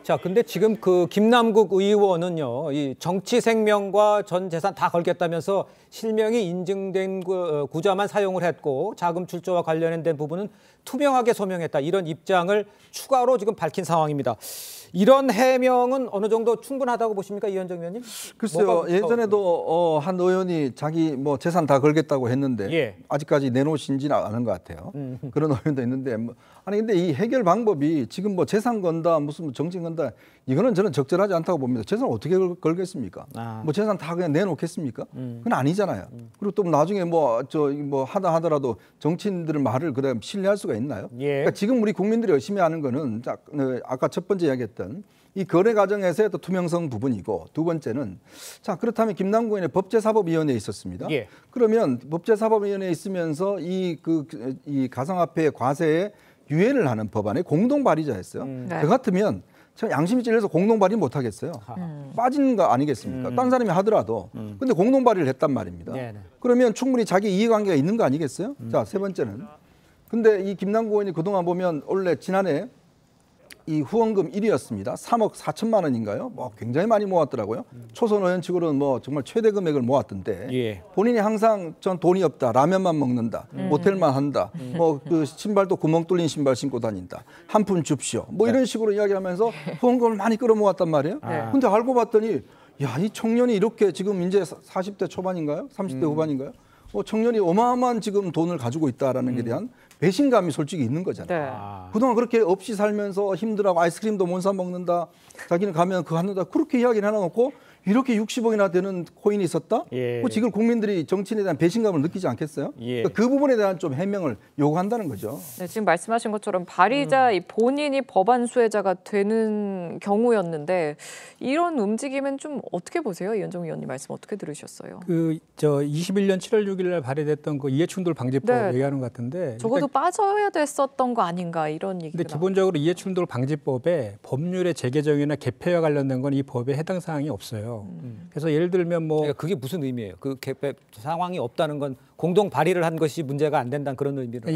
자, 근데 지금 그 김남국 의원은요, 이 정치 생명과 전 재산 다 걸겠다면서 실명이 인증된 구자만 사용을 했고 자금 출처와 관련된 부분은 투명하게 소명했다 이런 입장을 추가로 지금 밝힌 상황입니다. 이런 해명은 어느 정도 충분하다고 보십니까, 이현정 의원님? 글쎄요, 예전에도 한 의원이 자기 뭐 재산 다 걸겠다고 했는데 아직까지 내놓으신지는 않은 것 같아요. 그런 의원도 있는데 아니 근데 이 해결 방법이 지금 뭐 재산 건다 무슨 정신 건다 이거는 저는 적절하지 않다고 봅니다. 재산 어떻게 걸겠습니까? 뭐 재산 다 그냥 내놓겠습니까? 그건 아니잖아요. 그리고 또 나중에 뭐 하다 하더라도 정치인들의 말을 그다음 신뢰할 수가 있나요? 그러니까 지금 우리 국민들이 열심히 하는 거는 아까 첫 번째 이야기했던 이 거래 과정에서의 또 투명성 부분이고 두 번째는 자 그렇다면 김남국 의원의 법제사법위원회에 있었습니다. 그러면 법제사법위원회에 있으면서 이 가상화폐 과세에 유예를 하는 법안에 공동 발의자였어요. 그 같으면 저 양심이 찔려서 공동 발의 못 하겠어요. 빠진 거 아니겠습니까? 딴 사람이 하더라도. 근데 공동 발의를 했단 말입니다. 그러면 충분히 자기 이해관계가 있는 거 아니겠어요? 자, 세 번째는. 근데 이 김남국 의원이 그동안 보면 원래 지난해 이 후원금 1위였습니다. 3억 4천만 원인가요? 뭐 굉장히 많이 모았더라고요. 초선 의원 측으로는 뭐 정말 최대 금액을 모았던데 본인이 항상 전 돈이 없다. 라면만 먹는다. 모텔만 한다. 뭐 그 신발도 구멍 뚫린 신발 신고 다닌다. 한 푼 줍시오. 뭐 이런 식으로 이야기하면서 후원금을 많이 끌어모았단 말이에요. 근데 알고 봤더니 야, 이 청년이 이렇게 지금 이제 40대 초반인가요? 30대 후반인가요? 청년이 어마어마한 지금 돈을 가지고 있다라는 게 대한 배신감이 솔직히 있는 거잖아요. 그동안 그렇게 없이 살면서 힘들어하고 아이스크림도 못 사 먹는다. 자기는 가면 그거 한다. 그렇게 이야기를 해놓고 이렇게 60억이나 되는 코인이 있었다? 지금 국민들이 정치인에 대한 배신감을 느끼지 않겠어요? 그러니까 그 부분에 대한 좀 해명을 요구한다는 거죠. 네, 지금 말씀하신 것처럼 발의자 본인이 법안 수혜자가 되는 경우였는데 이런 움직임은 좀 어떻게 보세요? 이현정 의원님 말씀 어떻게 들으셨어요? 21년 7월 6일 날 발의됐던 그 이해충돌 방지법 얘기하는 것 같은데 적어도 빠져야 됐었던 거 아닌가 이런 얘기가. 근데 기본적으로 이해충돌 방지법에 법률의 재개정이나 개폐와 관련된 건 이 법에 해당 사항이 없어요. 그래서 예를 들면 뭐 그러니까 그게 무슨 의미예요? 그 개폐 상황이 없다는 건 공동 발의를 한 것이 문제가 안 된다는 그런 의미로.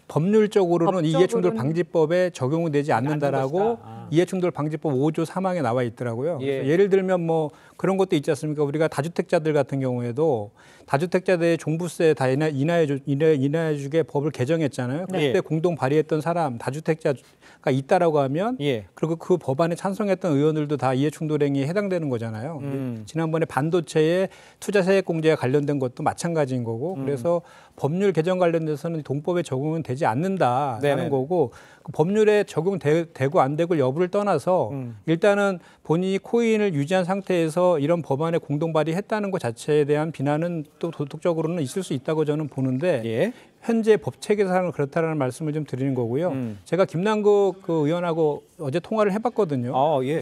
법률적으로는 이해충돌 방지법에 적용되지 않는다라고 이해충돌 방지법 5조 3항에 나와 있더라고요. 예를 들면 뭐 그런 것도 있지 않습니까? 우리가 다주택자들 같은 경우에도 다주택자들의 종부세 다 인하해주게 법을 개정했잖아요. 그때 공동 발의했던 사람 다주택자가 있다라고 하면 그리고 그 법안에 찬성했던 의원들도 다 이해충돌 행위에 해당되는 거잖아요. 지난번에 반도체의 투자세액공제와 관련된 것도 마찬가지인 거고 그래서 법률 개정 관련돼서는 동법에 적용은 되지 않는다라는 거고 그 법률에 적용되고 안 되고 여부를 떠나서 일단은 본인이 코인을 유지한 상태에서 이런 법안에 공동 발의했다는 것 자체에 대한 비난은 또 도덕적으로는 있을 수 있다고 저는 보는데 현재 법 체계상으로 그렇다라는 말씀을 좀 드리는 거고요. 제가 김남국 그 의원하고 어제 통화를 해봤거든요.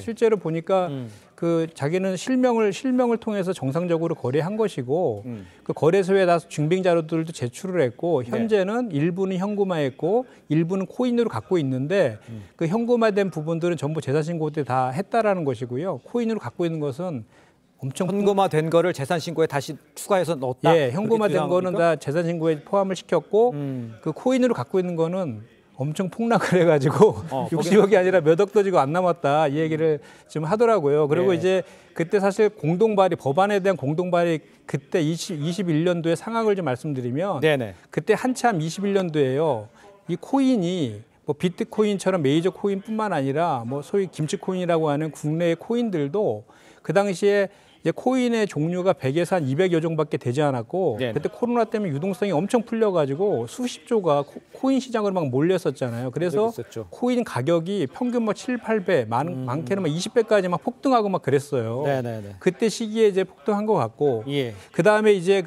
실제로 보니까 그 자기는 실명을 통해서 정상적으로 거래한 것이고 그 거래소에 다 증빙 자료들도 제출을 했고 현재는 일부는 현금화했고 일부는 코인으로 갖고 있는데 그 현금화된 부분들은 전부 재산신고 때 다 했다라는 것이고요. 코인으로 갖고 있는 것은 엄청 현금화된 거를 재산신고에 다시 추가해서 넣었다. 현금화된 거는 다 재산신고에 포함을 시켰고 그 코인으로 갖고 있는 거는 엄청 폭락을 해가지고 60억이 아니라 몇 억도 지금 안 남았다 이 얘기를 좀 하더라고요. 그리고 이제 그때 사실 법안에 대한 공동 발의 그때 21년도의 상황을 좀 말씀드리면 그때 한참 21년도에요. 이 코인이 뭐 비트코인처럼 메이저 코인뿐만 아니라 뭐 소위 김치코인이라고 하는 국내의 코인들도 그 당시에 이제 코인의 종류가 100에서 한 200여 종밖에 되지 않았고 그때 코로나 때문에 유동성이 엄청 풀려가지고 수십 조가 코인 시장으로 막 몰렸었잖아요. 그래서 코인 가격이 평균 뭐 7, 8배, 많게는 막 20배까지 막 폭등하고 막 그랬어요. 그때 시기에 이제 폭등한 것 같고 그 다음에 이제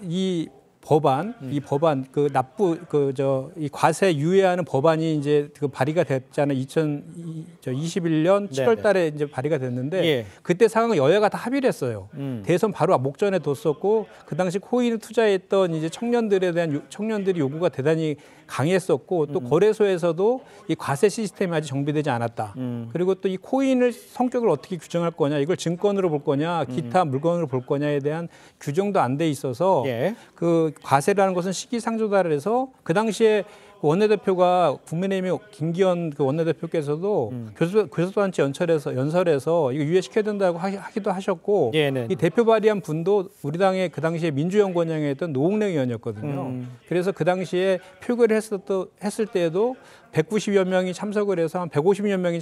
이 법안 이 과세 유예하는 법안이 이제 그 발의가 됐잖아요. 2021년 7월 달에 이제 발의가 됐는데 그때 상황을 여야가 다 합의를 했어요. 대선 바로 목전에 뒀었고 그 당시 코인을 투자했던 이제 청년들이 요구가 대단히 강했었고 또 거래소에서도 이 과세 시스템이 아직 정비되지 않았다. 그리고 또 이 코인을 성격을 어떻게 규정할 거냐, 이걸 증권으로 볼 거냐, 기타 물건으로 볼 거냐에 대한 규정도 안 돼 있어서 그 과세라는 것은 시기상조달을 해서 그 당시에 그 원내대표가 국민의힘의 김기현 그 원내대표께서도 교섭단체 연설에서 이거 유예시켜야 된다고 하기도 하셨고 이 대표 발의한 분도 우리 당의 그 당시에 민주연구원장이었던 노웅래 의원이었거든요. 그래서 그 당시에 표결을 했을 때에도 190여 명이 참석을 해서 한 150여 명이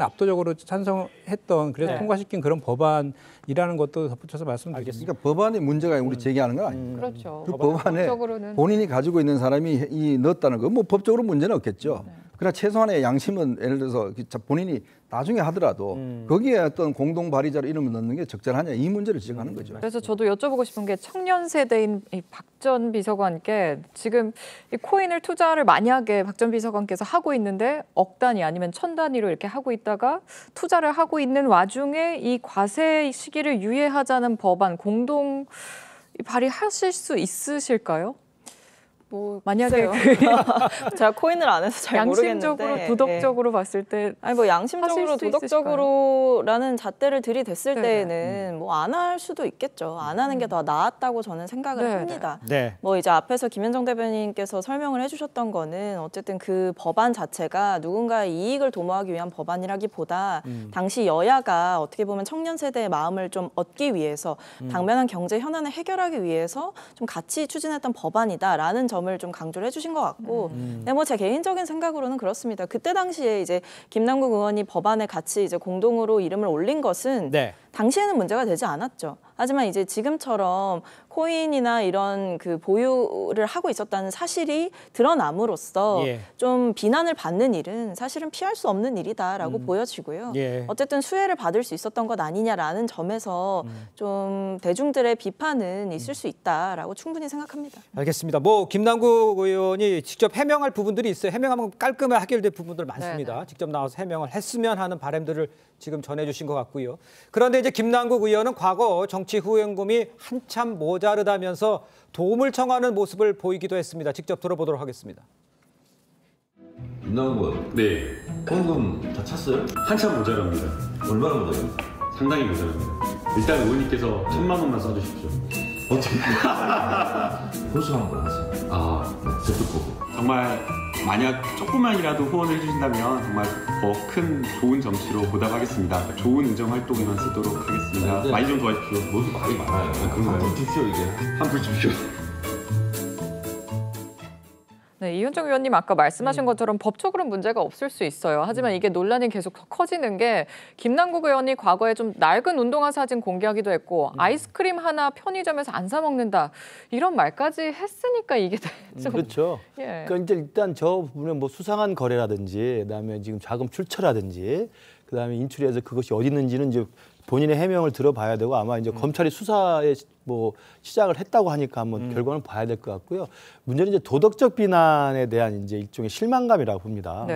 압도적으로 찬성했던 그래서 통과시킨 그런 법안이라는 것도 덧붙여서 말씀드리겠습니다. 그러니까 법안의 문제가 우리 제기하는 건 아니에요. 그렇죠. 그 법안에 본인이 가지고 있는 사람이 넣었다는 건 뭐 법적으로 문제는 없겠죠. 그러나 최소한의 양심은 예를 들어서 본인이 나중에 하더라도 거기에 어떤 공동 발의자로 이름을 넣는 게 적절하냐 이 문제를 지적하는 거죠. 그래서 저도 여쭤보고 싶은 게 청년 세대인 박 전 비서관께 지금 이 코인을 투자를 만약에 박 전 비서관께서 하고 있는데 억 단위 아니면 1000 단위로 이렇게 하고 있다가 투자를 하고 있는 와중에 이 과세 시기를 유예하자는 법안 공동 발의하실 수 있으실까요? 뭐 만약에 제가 코인을 안 해서 잘 양심적으로 모르겠는데 도덕적으로 봤을 때 아니 뭐 양심적으로 도덕적으로라는 잣대를 들이댔을 때에는 뭐 안 할 수도 있겠죠. 안 하는 게 더 나았다고 저는 생각을 합니다. 뭐 이제 앞에서 김현정 대변인께서 설명을 해주셨던 거는 어쨌든 그 법안 자체가 누군가의 이익을 도모하기 위한 법안이라기보다 당시 여야가 어떻게 보면 청년 세대의 마음을 좀 얻기 위해서 당면한 경제 현안을 해결하기 위해서 좀 같이 추진했던 법안이다라는 점을 좀 강조를 해주신 것 같고, 네, 뭐 제 개인적인 생각으로는 그렇습니다. 그때 당시에 이제 김남국 의원이 법안에 같이 이제 공동으로 이름을 올린 것은 당시에는 문제가 되지 않았죠. 하지만 이제 지금처럼 코인이나 이런 그 보유를 하고 있었다는 사실이 드러남으로써 좀 비난을 받는 일은 사실은 피할 수 없는 일이다라고 보여지고요. 어쨌든 수혜를 받을 수 있었던 것 아니냐라는 점에서 좀 대중들의 비판은 있을 수 있다라고 충분히 생각합니다. 알겠습니다. 뭐 김남국 의원이 직접 해명할 부분들이 있어요. 해명하면 깔끔하게 해결될 부분들 많습니다. 직접 나와서 해명을 했으면 하는 바람들을 지금 전해주신 것 같고요. 그런데 이제 김남국 의원은 과거 정치 후원금이 한참 모자르다면서 도움을 청하는 모습을 보이기도 했습니다. 직접 들어보도록 하겠습니다. 김남국 의원, 네. 후원금 다 찼어요? 한참 모자랍니다. 얼마나 모자라요? 상당히 모자랍니다. 일단 의원님께서 1000만 원만 써주십시오. 어떻게? 호수 한번 하세요. 저도 보고. 정말 만약 조금만이라도 후원을 해주신다면 정말 더 큰 좋은 정치로 보답하겠습니다. 좋은 의정 활동에만 쓰도록 하겠습니다. 네. 많이 좀 도와주십시오. 뭐도 말이 많아요. 한푼 주십시오 이게. 한푼 주십시오. 네, 이현정 의원님 아까 말씀하신 것처럼 법적으로는 문제가 없을 수 있어요. 하지만 이게 논란이 계속 더 커지는 게 김남국 의원이 과거에 좀 낡은 운동화 사진 공개하기도 했고 아이스크림 하나 편의점에서 안 사 먹는다 이런 말까지 했으니까 이게 좀 그렇죠. 그러니까 이제 일단 저 부분에 뭐 수상한 거래라든지 그다음에 지금 자금 출처라든지 그다음에 인출해서 그것이 어디 있는지는 이제 본인의 해명을 들어봐야 되고 아마 이제 검찰이 수사에 뭐 시작을 했다고 하니까 한번 결과는 봐야 될 것 같고요. 문제는 이제 도덕적 비난에 대한 이제 일종의 실망감이라고 봅니다.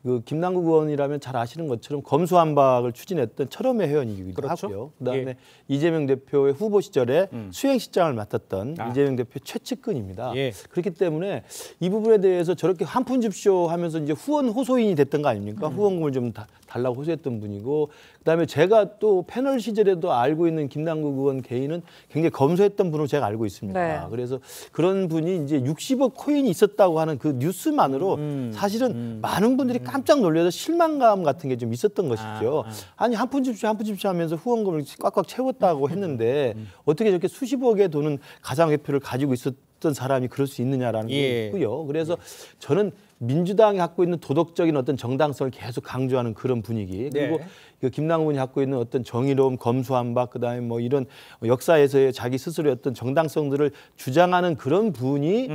그 김남국 의원이라면 잘 아시는 것처럼 검수완박을 추진했던 철험의 회원이기도 하고요. 그다음에 이재명 대표의 후보 시절에 수행실장을 맡았던 이재명 대표 최측근입니다. 그렇기 때문에 이 부분에 대해서 저렇게 한 푼 줍쇼 하면서 이제 후원 호소인이 됐던 거 아닙니까? 후원금을 좀 달라고 호소했던 분이고 그다음에 제가 또 패널 시절에도 알고 있는 김남국 의원 개인은 굉장히 검소했던 분으로 제가 알고 있습니다. 그래서 그런 분이 이제 60억 코인이 있었다고 하는 그 뉴스만으로 사실은 많은 분들이 깜짝 놀라서 실망감 같은 게 좀 있었던 것이죠. 아니 한 푼 줍쇼 한 푼 줍쇼 하면서 후원금을 꽉꽉 채웠다고 했는데 어떻게 저렇게 수십억에 도는 가상회표를 가지고 있었던 사람이 그럴 수 있느냐라는 게 있고요. 그래서 저는 민주당이 갖고 있는 도덕적인 어떤 정당성을 계속 강조하는 그런 분위기 그리고 그 김남국 의원이 갖고 있는 어떤 정의로움, 검수완박 그다음에 뭐 이런 역사에서의 자기 스스로의 어떤 정당성들을 주장하는 그런 분이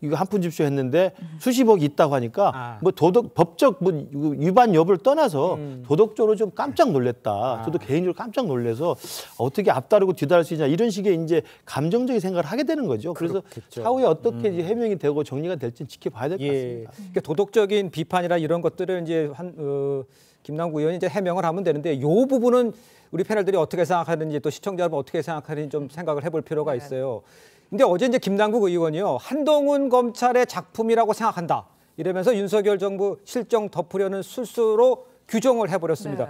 이거 한 푼 줍쇼 했는데 수십억이 있다고 하니까 뭐 법적 뭐 위반 여부를 떠나서 도덕적으로 좀 깜짝 놀랐다. 저도 개인적으로 깜짝 놀라서 어떻게 앞다르고 뒤다를 수 있냐 이런 식의 이제 감정적인 생각을 하게 되는 거죠. 그래서 차후에 어떻게 이제 해명이 되고 정리가 될지는 지켜봐야 될 것 같습니다. 그러니까 도덕적인 비판이나 이런 것들을 이제 김남국 의원이 이제 해명을 하면 되는데 이 부분은 우리 패널들이 어떻게 생각하는지 또 시청자 여러분 어떻게 생각하는지 좀 생각을 해볼 필요가 있어요. 근데 어제 이제 김남국 의원이요 한동훈 검찰의 작품이라고 생각한다 이러면서 윤석열 정부 실정 덮으려는 술수로 규정을 해버렸습니다.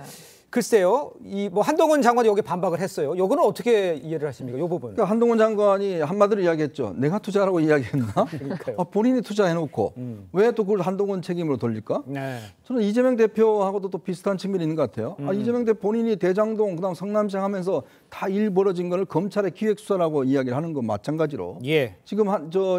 글쎄요, 이 뭐 한동훈 장관이 여기 반박을 했어요. 요거는 어떻게 이해를 하십니까? 요 부분. 그러니까 한동훈 장관이 한마디로 이야기했죠. 내가 투자라고 이야기했나? 본인이 투자해놓고 왜 또 그걸 한동훈 책임으로 돌릴까? 네. 저는 이재명 대표하고도 또 비슷한 측면이 있는 것 같아요. 이재명 대표 본인이 대장동, 그다음 성남시장 하면서 다 일 벌어진 거를 검찰의 기획수사라고 이야기를 하는 건 마찬가지로. 예. 지금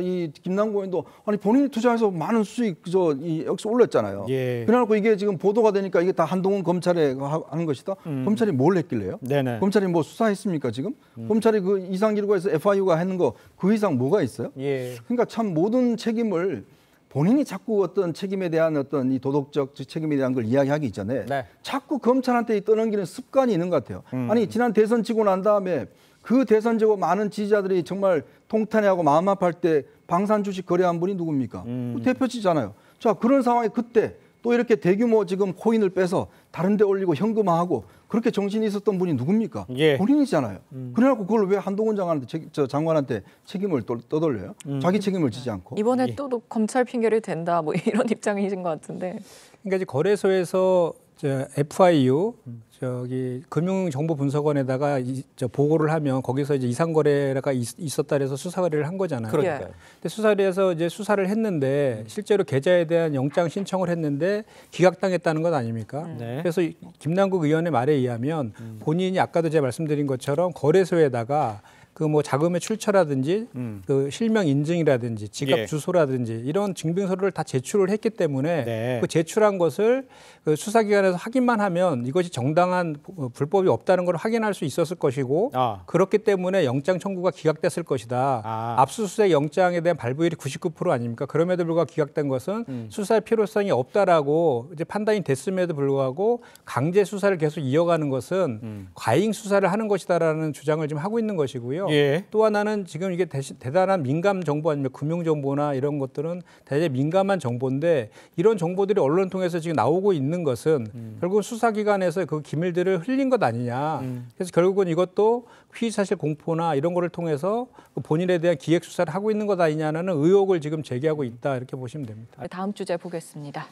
이 김남국 의원도 아니 본인이 투자해서 많은 수익 여기서 올렸잖아요. 예. 그래놓고 이게 지금 보도가 되니까 이게 다 한동훈 검찰에 하는 것이다. 검찰이 뭘 했길래요? 네네. 검찰이 뭐 수사했습니까 지금? 검찰이 그 이상기록에서 FIU가 했는 거 그 이상 뭐가 있어요? 예. 그러니까 참 모든 책임을 본인이 자꾸 어떤 책임에 대한 어떤 이 도덕적 책임에 대한 걸 이야기하기 이전에 자꾸 검찰한테 떠넘기는 습관이 있는 것 같아요. 아니 지난 대선 치고 난 다음에 그 대선 지고 많은 지지자들이 정말 통탄해하고 마음 아파할 때 방산 주식 거래한 분이 누굽니까? 대표지잖아요. 자 그런 상황에 그때 또 이렇게 대규모 지금 코인을 빼서 다른 데 올리고 현금화하고 그렇게 정신이 있었던 분이 누굽니까? 예. 본인이잖아요. 그래갖고 그걸 왜 한동훈 장관한테 책임을 떠돌려요? 자기 책임을 지지 않고. 이번에 또 검찰 핑계를 댄다 뭐 이런 입장이신 것 같은데. 그러니까 이제 거래소에서 FIU 금융정보분석원에다가 보고를 하면 거기서 이제 이상거래가 있었다 그래서 수사거래를 한 거잖아요. 그러니까요. 근데 수사에서 이제 수사를 했는데 실제로 계좌에 대한 영장 신청을 했는데 기각당했다는 것 아닙니까? 네. 그래서 김남국 의원의 말에 의하면 본인이 아까도 제가 말씀드린 것처럼 거래소에다가 그 뭐 자금의 출처라든지 그 실명 인증이라든지 지갑 주소라든지 이런 증빙서류를 다 제출을 했기 때문에 그 제출한 것을 그 수사기관에서 확인만 하면 이것이 정당한 불법이 없다는 걸 확인할 수 있었을 것이고 그렇기 때문에 영장 청구가 기각됐을 것이다. 압수수색 영장에 대한 발부율이 99% 아닙니까? 그럼에도 불구하고 기각된 것은 수사의 필요성이 없다라고 이제 판단이 됐음에도 불구하고 강제 수사를 계속 이어가는 것은 과잉 수사를 하는 것이다라는 주장을 지금 하고 있는 것이고요. 예. 또 하나는 지금 이게 대단한 민감 정보 아니면 금융 정보나 이런 것들은 대대 민감한 정보인데 이런 정보들이 언론을 통해서 지금 나오고 있는 것은 결국 수사기관에서 그 기밀들을 흘린 것 아니냐. 그래서 결국은 이것도 피의사실 공포나 이런 거를 통해서 본인에 대한 기획 수사를 하고 있는 것 아니냐는 의혹을 지금 제기하고 있다 이렇게 보시면 됩니다. 다음 주제 보겠습니다.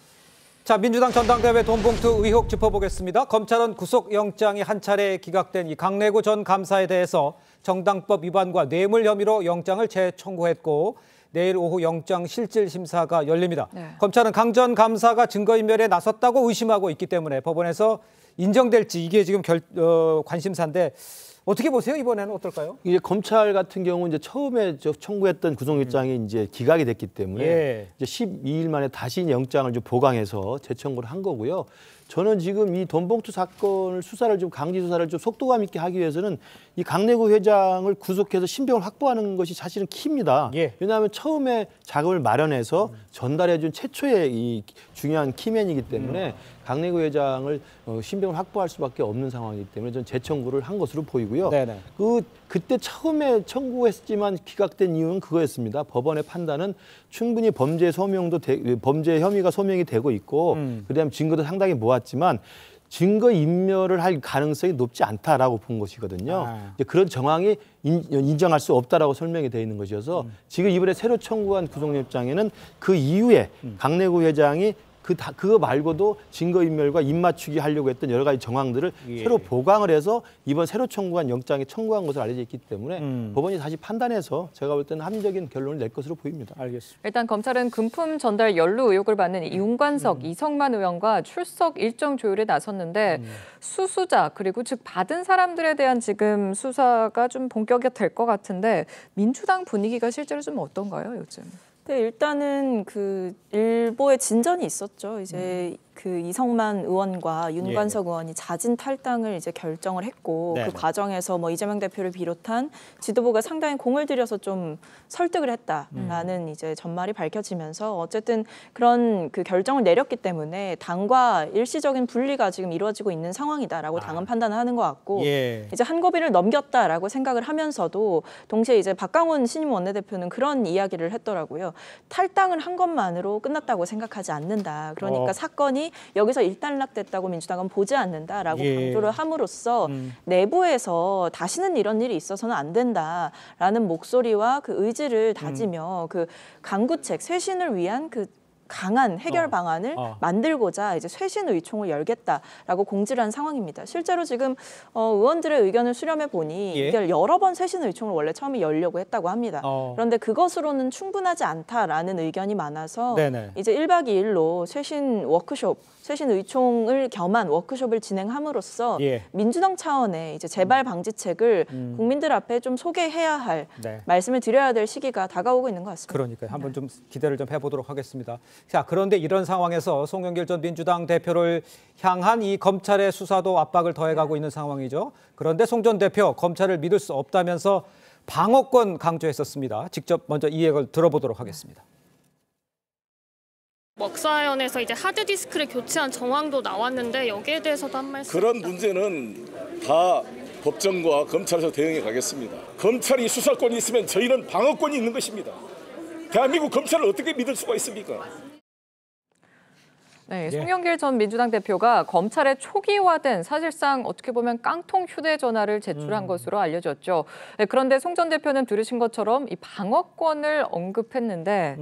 자, 민주당 전당대회 돈봉투 의혹 짚어보겠습니다. 검찰은 구속영장이 한 차례 기각된 이 강내구 전 감사에 대해서 정당법 위반과 뇌물 혐의로 영장을 재청구했고 내일 오후 영장 실질 심사가 열립니다. 검찰은 강 전 감사가 증거인멸에 나섰다고 의심하고 있기 때문에 법원에서 인정될지 이게 지금 관심사인데 어떻게 보세요? 이번에는 어떨까요? 이제 검찰 같은 경우 이제 처음에 청구했던 구속영장이 이제 기각이 됐기 때문에 이제 12일 만에 다시 영장을 좀 보강해서 재청구를 한 거고요. 저는 지금 이 돈봉투 사건을 수사를 좀 강제 수사를 좀 속도감 있게 하기 위해서는 이 강내구 회장을 구속해서 신병을 확보하는 것이 사실은 키입니다. 왜냐하면 처음에 자금을 마련해서 전달해준 최초의 이 중요한 키맨이기 때문에 강내구 회장을 신병을 확보할 수밖에 없는 상황이기 때문에 저는 재청구를 한 것으로 보이고요. 그때 처음에 청구했지만 기각된 이유는 그거였습니다. 법원의 판단은 충분히 범죄 혐의가 소명이 되고 있고 그다음 증거도 상당히 모았지만 증거 인멸을 할 가능성이 높지 않다라고 본 것이거든요. 그런 정황이 인정할 수 없다라고 설명이 되어 있는 것이어서 지금 이번에 새로 청구한 구속영장에는 그 이후에 강내구 회장이 그거 말고도 증거인멸과 입맞추기 하려고 했던 여러 가지 정황들을 새로 보강을 해서 이번 새로 청구한 영장에 청구한 것으로 알려져 있기 때문에 법원이 다시 판단해서 제가 볼 때는 합리적인 결론을 낼 것으로 보입니다. 알겠습니다. 일단 검찰은 금품 전달 연루 의혹을 받는 윤관석, 이성만 의원과 출석 일정 조율에 나섰는데 수수자 그리고 즉 받은 사람들에 대한 지금 수사가 좀 본격이 될 것 같은데 민주당 분위기가 실제로 좀 어떤가요, 요즘? 네, 일단은 그 일보의 진전이 있었죠. 이제 그 이성만 의원과 윤관석 의원이 자진 탈당을 이제 결정을 했고 그 과정에서 뭐 이재명 대표를 비롯한 지도부가 상당히 공을 들여서 좀 설득을 했다라는 이제 전말이 밝혀지면서 어쨌든 그런 그 결정을 내렸기 때문에 당과 일시적인 분리가 지금 이루어지고 있는 상황이다라고 당은 판단을 하는 것 같고 이제 한 고비를 넘겼다라고 생각을 하면서도 동시에 이제 박강원 신임 원내대표는 그런 이야기를 했더라고요. 탈당을 한 것만으로 끝났다고 생각하지 않는다. 그러니까 사건이 여기서 일단락됐다고 민주당은 보지 않는다라고 강조를 함으로써 내부에서 다시는 이런 일이 있어서는 안 된다라는 목소리와 그 의지를 다지며 그 강구책 쇄신을 위한 그 강한 해결 방안을 만들고자 이제 쇄신 의총을 열겠다라고 공지를 한 상황입니다. 실제로 지금 의원들의 의견을 수렴해 보니 이게 여러 번 쇄신 의총을 원래 처음에 열려고 했다고 합니다. 그런데 그것으로는 충분하지 않다라는 의견이 많아서 이제 1박 2일로 쇄신 워크숍, 쇄신 의총을 겸한 워크숍을 진행함으로써 민주당 차원의 이제 재발 방지책을 국민들 앞에 좀 소개해야 할 말씀을 드려야 될 시기가 다가오고 있는 것 같습니다. 그러니까요. 한번 좀 기대를 좀 해보도록 하겠습니다. 자, 그런데 이런 상황에서 송영길 전 민주당 대표를 향한 이 검찰의 수사도 압박을 더해가고 있는 상황이죠. 그런데 송 전 대표 검찰을 믿을 수 없다면서 방어권 강조했었습니다. 직접 먼저 이 얘기를 들어보도록 하겠습니다. 먹사연에서 이제 하드디스크를 교체한 정황도 나왔는데 여기에 대해서도 한 말씀. 그런 문제는 다 법정과 검찰에서 대응해 가겠습니다. 검찰이 수사권이 있으면 저희는 방어권이 있는 것입니다. 대한민국 검찰을 어떻게 믿을 수가 있습니까? 네, 송영길 전 민주당 대표가 검찰에 초기화된 사실상 어떻게 보면 깡통 휴대전화를 제출한 것으로 알려졌죠. 네, 그런데 송 전 대표는 들으신 것처럼 이 방어권을 언급했는데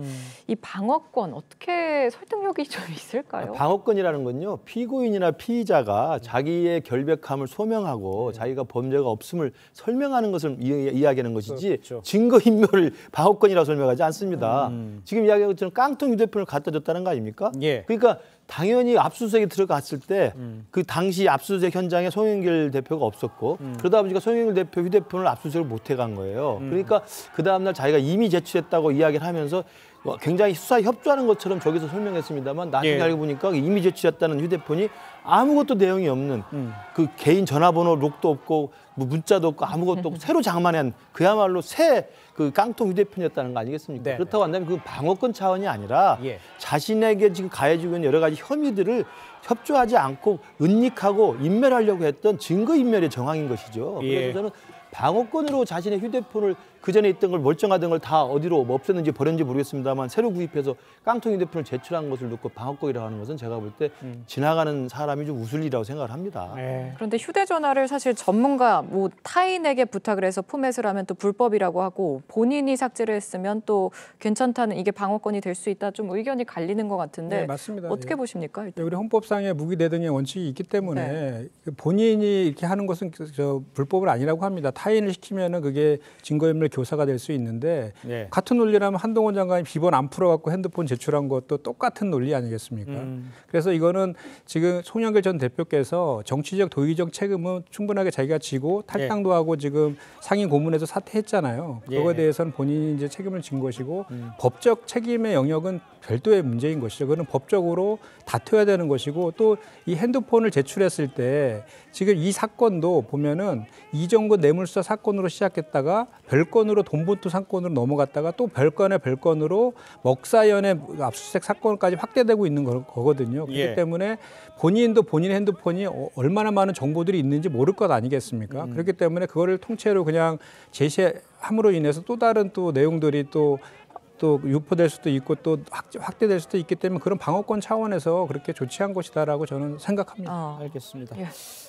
이 방어권 어떻게 설득력이 좀 있을까요? 방어권이라는 건요. 피고인이나 피의자가 자기의 결백함을 소명하고 자기가 범죄가 없음을 설명하는 것을 이야기하는 것이지 그렇죠. 증거인멸을 방어권이라고 설명하지 않습니다. 지금 이야기한 것처럼 깡통 휴대폰을 갖다 줬다는 거 아닙니까? 그러니까 당연히 압수수색에 들어갔을 때 그 당시 압수수색 현장에 송영길 대표가 없었고 그러다 보니까 송영길 대표 휴대폰을 압수수색을 못 해간 거예요. 그러니까 그 다음날 자기가 이미 제출했다고 이야기를 하면서 굉장히 수사에 협조하는 것처럼 저기서 설명했습니다만 나중에 알고 보니까 이미 제출했다는 휴대폰이 아무것도 내용이 없는 그 개인 전화번호 록도 없고 뭐 문자도 없고 아무것도 없고 새로 장만한 그야말로 새 그 깡통 휴대폰이었다는 거 아니겠습니까? 그렇다고 한다면 그 방어권 차원이 아니라 자신에게 지금 가해지고 있는 여러 가지 혐의들을 협조하지 않고 은닉하고 인멸하려고 했던 증거인멸의 정황인 것이죠. 그래서 저는 방어권으로 자신의 휴대폰을 그전에 있던 걸 멀쩡하던 걸 다 어디로 없앴는지 버렸는지 모르겠습니다만 새로 구입해서 깡통 휴대폰을 제출한 것을 놓고 방어권이라고 하는 것은 제가 볼 때 지나가는 사람이 좀 웃을 일이라고 생각을 합니다. 그런데 휴대전화를 사실 전문가 뭐 타인에게 부탁을 해서 포맷을 하면 또 불법이라고 하고 본인이 삭제를 했으면 또 괜찮다는 이게 방어권이 될 수 있다 좀 의견이 갈리는 것 같은데 맞습니다. 어떻게 보십니까? 일단? 우리 헌법상의 무기대등의 원칙이 있기 때문에 본인이 이렇게 하는 것은 불법은 아니라고 합니다. 타인을 시키면은 그게 증거인멸 교사가 될 수 있는데 같은 논리라면 한동훈 장관이 비번 안 풀어갖고 핸드폰 제출한 것도 똑같은 논리 아니겠습니까? 그래서 이거는 지금 송영길 전 대표께서 정치적 도의적 책임은 충분하게 자기가 지고 탈당도 하고 지금 상임 고문에서 사퇴했잖아요. 그거에 대해서는 본인이 이제 책임을 진 것이고 법적 책임의 영역은 별도의 문제인 것이죠. 그거는 법적으로 다퉈야 되는 것이고 또 이 핸드폰을 제출했을 때 지금 이 사건도 보면은 이정구 뇌물수사 사건으로 시작했다가 별건으로 돈봉투 사건으로 넘어갔다가 또 별건의 별건으로 먹사연의 압수수색 사건까지 확대되고 있는 거거든요. 그렇기 때문에 본인도 본인의 핸드폰이 얼마나 많은 정보들이 있는지 모를 것 아니겠습니까? 그렇기 때문에 그거를 통째로 그냥 제시함으로 인해서 또 다른 또 내용들이 또 유포될 수도 있고 또 확대될 수도 있기 때문에 그런 방어권 차원에서 그렇게 조치한 것이다라고 저는 생각합니다. 알겠습니다.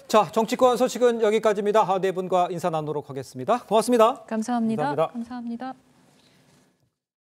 자, 정치권 소식은 여기까지입니다. 네 분과 인사 나누도록 하겠습니다. 고맙습니다. 감사합니다. 감사합니다.